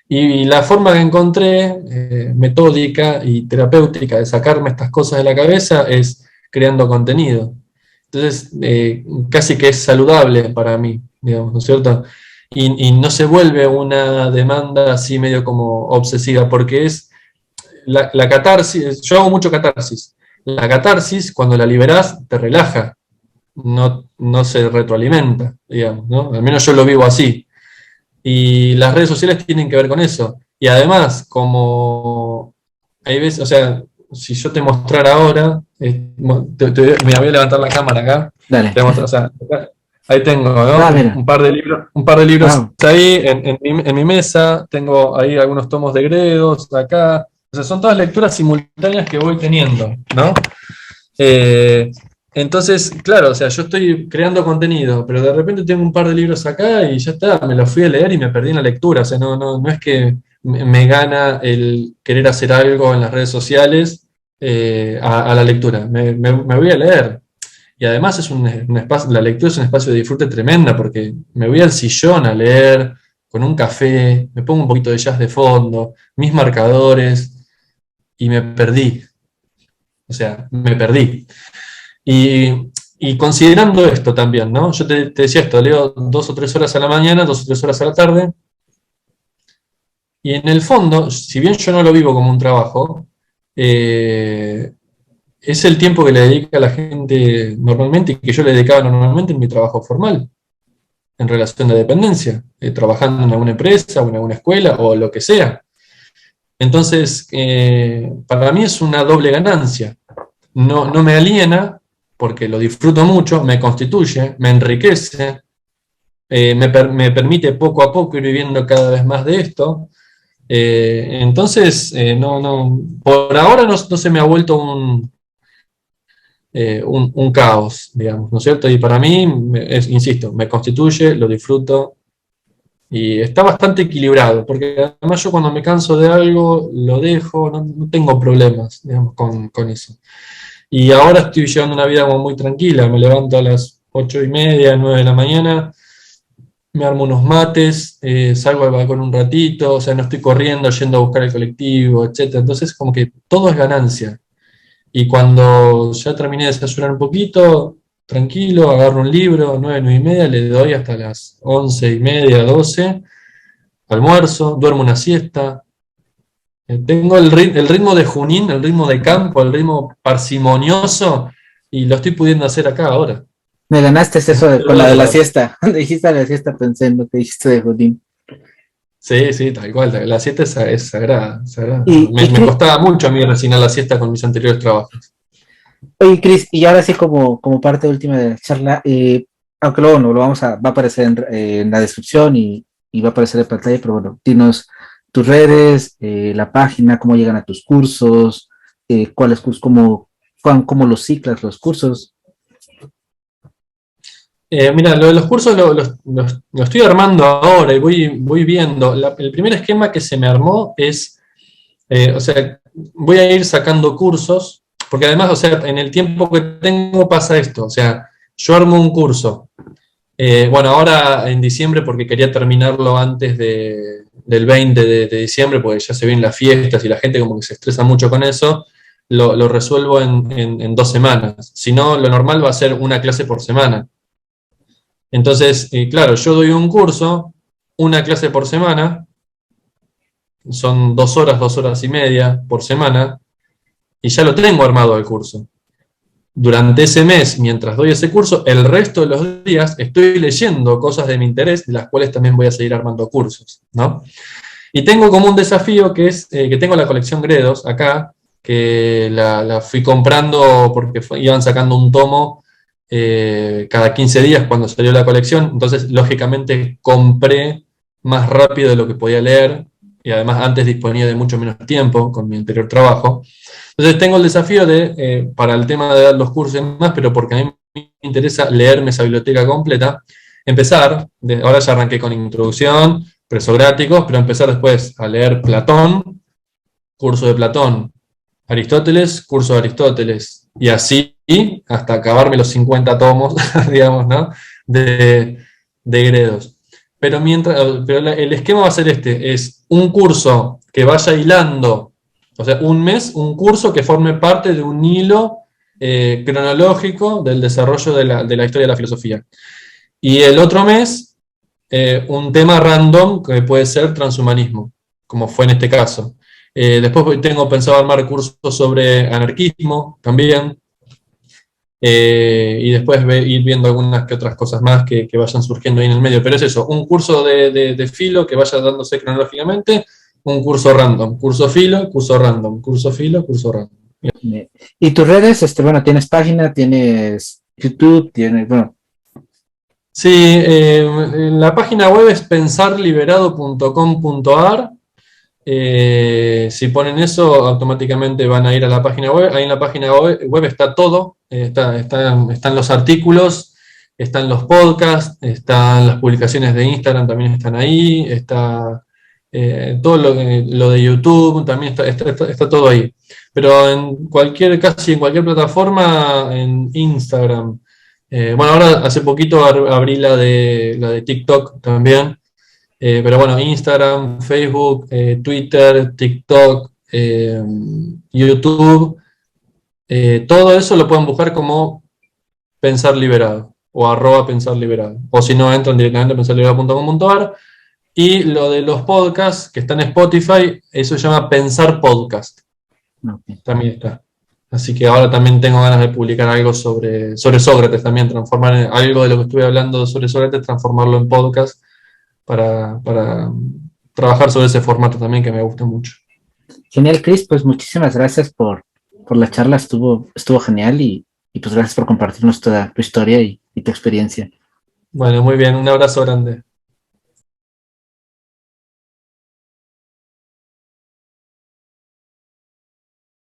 Y la forma que encontré, metódica y terapéutica de sacarme estas cosas de la cabeza es creando contenido. Entonces, casi que es saludable para mí, digamos, ¿no es cierto? Y no se vuelve una demanda así medio como obsesiva, porque es la catarsis, yo hago mucho catarsis. La catarsis, cuando la liberás, te relaja, no se retroalimenta, digamos, ¿no? Al menos yo lo vivo así. Y las redes sociales tienen que ver con eso. Y además, como hay veces, o sea, si yo te mostrara ahora, mira, voy a levantar la cámara acá. Dale. Te voy a mostrar, o sea, acá, ahí tengo, ¿no? Mira. Un par de libros Wow. ahí en mi mesa, tengo ahí algunos tomos de Gredos, acá. O sea, son todas lecturas simultáneas que voy teniendo, ¿no? Entonces, claro, o sea, yo estoy creando contenido, pero de repente tengo un par de libros acá y ya está, me los fui a leer y me perdí en la lectura. O sea, no es que me gana el querer hacer algo en las redes sociales a la lectura. Me voy a leer. Y además es un espacio, la lectura es un espacio de disfrute tremenda, porque me voy al sillón a leer con un café, me pongo un poquito de jazz de fondo, mis marcadores, y me perdí. O sea, me perdí. Y considerando esto también, ¿no? Yo te decía esto, leo 2 o 3 horas a la mañana, 2 o 3 horas a la tarde, y en el fondo, si bien yo no lo vivo como un trabajo, es el tiempo que le dedica la gente normalmente y que yo le dedicaba normalmente en mi trabajo formal, en relación de dependencia, trabajando en alguna empresa o en alguna escuela o lo que sea. Entonces, para mí es una doble ganancia. No me aliena, porque lo disfruto mucho, me constituye, me enriquece, me permite poco a poco ir viviendo cada vez más de esto. Entonces, por ahora no se me ha vuelto un caos, digamos, ¿no es cierto? Y para mí, insisto, me constituye, lo disfruto y está bastante equilibrado, porque además yo cuando me canso de algo, lo dejo, no tengo problemas, digamos, con eso. Y ahora estoy llevando una vida como muy tranquila, me levanto a las 8:30, 9 de la mañana, me armo unos mates, salgo al balcón un ratito, o sea, no estoy corriendo, yendo a buscar el colectivo, etc. Entonces, como que todo es ganancia. Y cuando ya terminé de desayunar un poquito, tranquilo, agarro un libro, 9, 9:30, le doy hasta las 11:30, 12, almuerzo, duermo una siesta. Tengo el ritmo de Junín, el ritmo de campo, el ritmo parsimonioso, y lo estoy pudiendo hacer acá ahora. Me ganaste eso Te lo con voy la a de la contar. siesta. Dijiste la siesta pensando que dijiste de Judín. Sí, sí, tal cual. La siesta es sagrada, sagrada. Y, Me costaba mucho a mí resignar la siesta con mis anteriores trabajos. oye, Cris, y ahora sí como parte última de la charla, aunque luego no lo va a aparecer en la descripción y va a aparecer en pantalla, pero bueno, dinos tus redes, la página, cómo llegan a tus cursos, cuáles cursos, cómo los ciclas, los cursos. Mira, lo de los cursos lo estoy armando ahora y voy viendo. El primer esquema que se me armó es, o sea, voy a ir sacando cursos, porque además, o sea, en el tiempo que tengo pasa esto, o sea, yo armo un curso. Bueno, ahora en diciembre, porque quería terminarlo antes del 20 de diciembre, porque ya se vienen las fiestas y la gente como que se estresa mucho con eso, lo resuelvo en 2 semanas. Si no, lo normal va a ser una clase por semana. Entonces, claro, yo doy un curso, una clase por semana, son 2 horas, 2 horas y media por semana, y ya lo tengo armado el curso. Durante ese mes, mientras doy ese curso, el resto de los días estoy leyendo cosas de mi interés, de las cuales también voy a seguir armando cursos, ¿no? Y tengo como un desafío que es que tengo la colección Gredos acá, que la fui comprando porque iban sacando un tomo cada 15 días cuando salió la colección, entonces lógicamente compré más rápido de lo que podía leer, y además antes disponía de mucho menos tiempo con mi anterior trabajo. Entonces tengo el desafío para el tema de dar los cursos y demás, pero porque a mí me interesa leerme esa biblioteca completa, empezar, ahora ya arranqué con introducción, presocráticos, pero empezar después a leer Platón, curso de Platón, Aristóteles, curso de Aristóteles, y así hasta acabarme los 50 tomos, digamos, ¿no? De Gredos. Pero el esquema va a ser es un curso que vaya hilando, o sea, un mes, un curso que forme parte de un hilo cronológico del desarrollo de la historia de la filosofía. Y el otro mes, un tema random que puede ser transhumanismo, como fue en este caso. Después tengo pensado armar cursos sobre anarquismo también, y después ir viendo algunas que otras cosas más que vayan surgiendo ahí en el medio. Pero es eso, un curso de filo que vaya dándose cronológicamente, un curso random, curso filo, curso random, curso filo, curso random. Y tus redes, bueno, tienes página, tienes YouTube, tienes, bueno. Sí, la página web es pensarliberado.com.ar. Si ponen eso, automáticamente van a ir a la página web. Ahí en la página web está todo. Están los artículos, están los podcasts, están las publicaciones de Instagram, también están ahí. Está todo lo de YouTube, también está todo ahí. Pero casi en cualquier plataforma, en Instagram. Bueno, ahora hace poquito abrí la de TikTok también. Pero bueno, Instagram, Facebook, Twitter, TikTok, YouTube, todo eso lo pueden buscar como Pensar Liberado o @Pensar Liberado. O si no, entran directamente a pensarliberado.com.ar. Y lo de los podcasts que están en Spotify, eso se llama Pensar Podcast. Okay. También está. Así que ahora también tengo ganas de publicar algo sobre Sócrates también, transformar algo de lo que estuve hablando sobre Sócrates, transformarlo en podcast para trabajar sobre ese formato también que me gusta mucho. Genial, Chris, pues muchísimas gracias por la charla, estuvo genial y pues gracias por compartirnos toda tu historia y tu experiencia. Bueno, muy bien, un abrazo grande.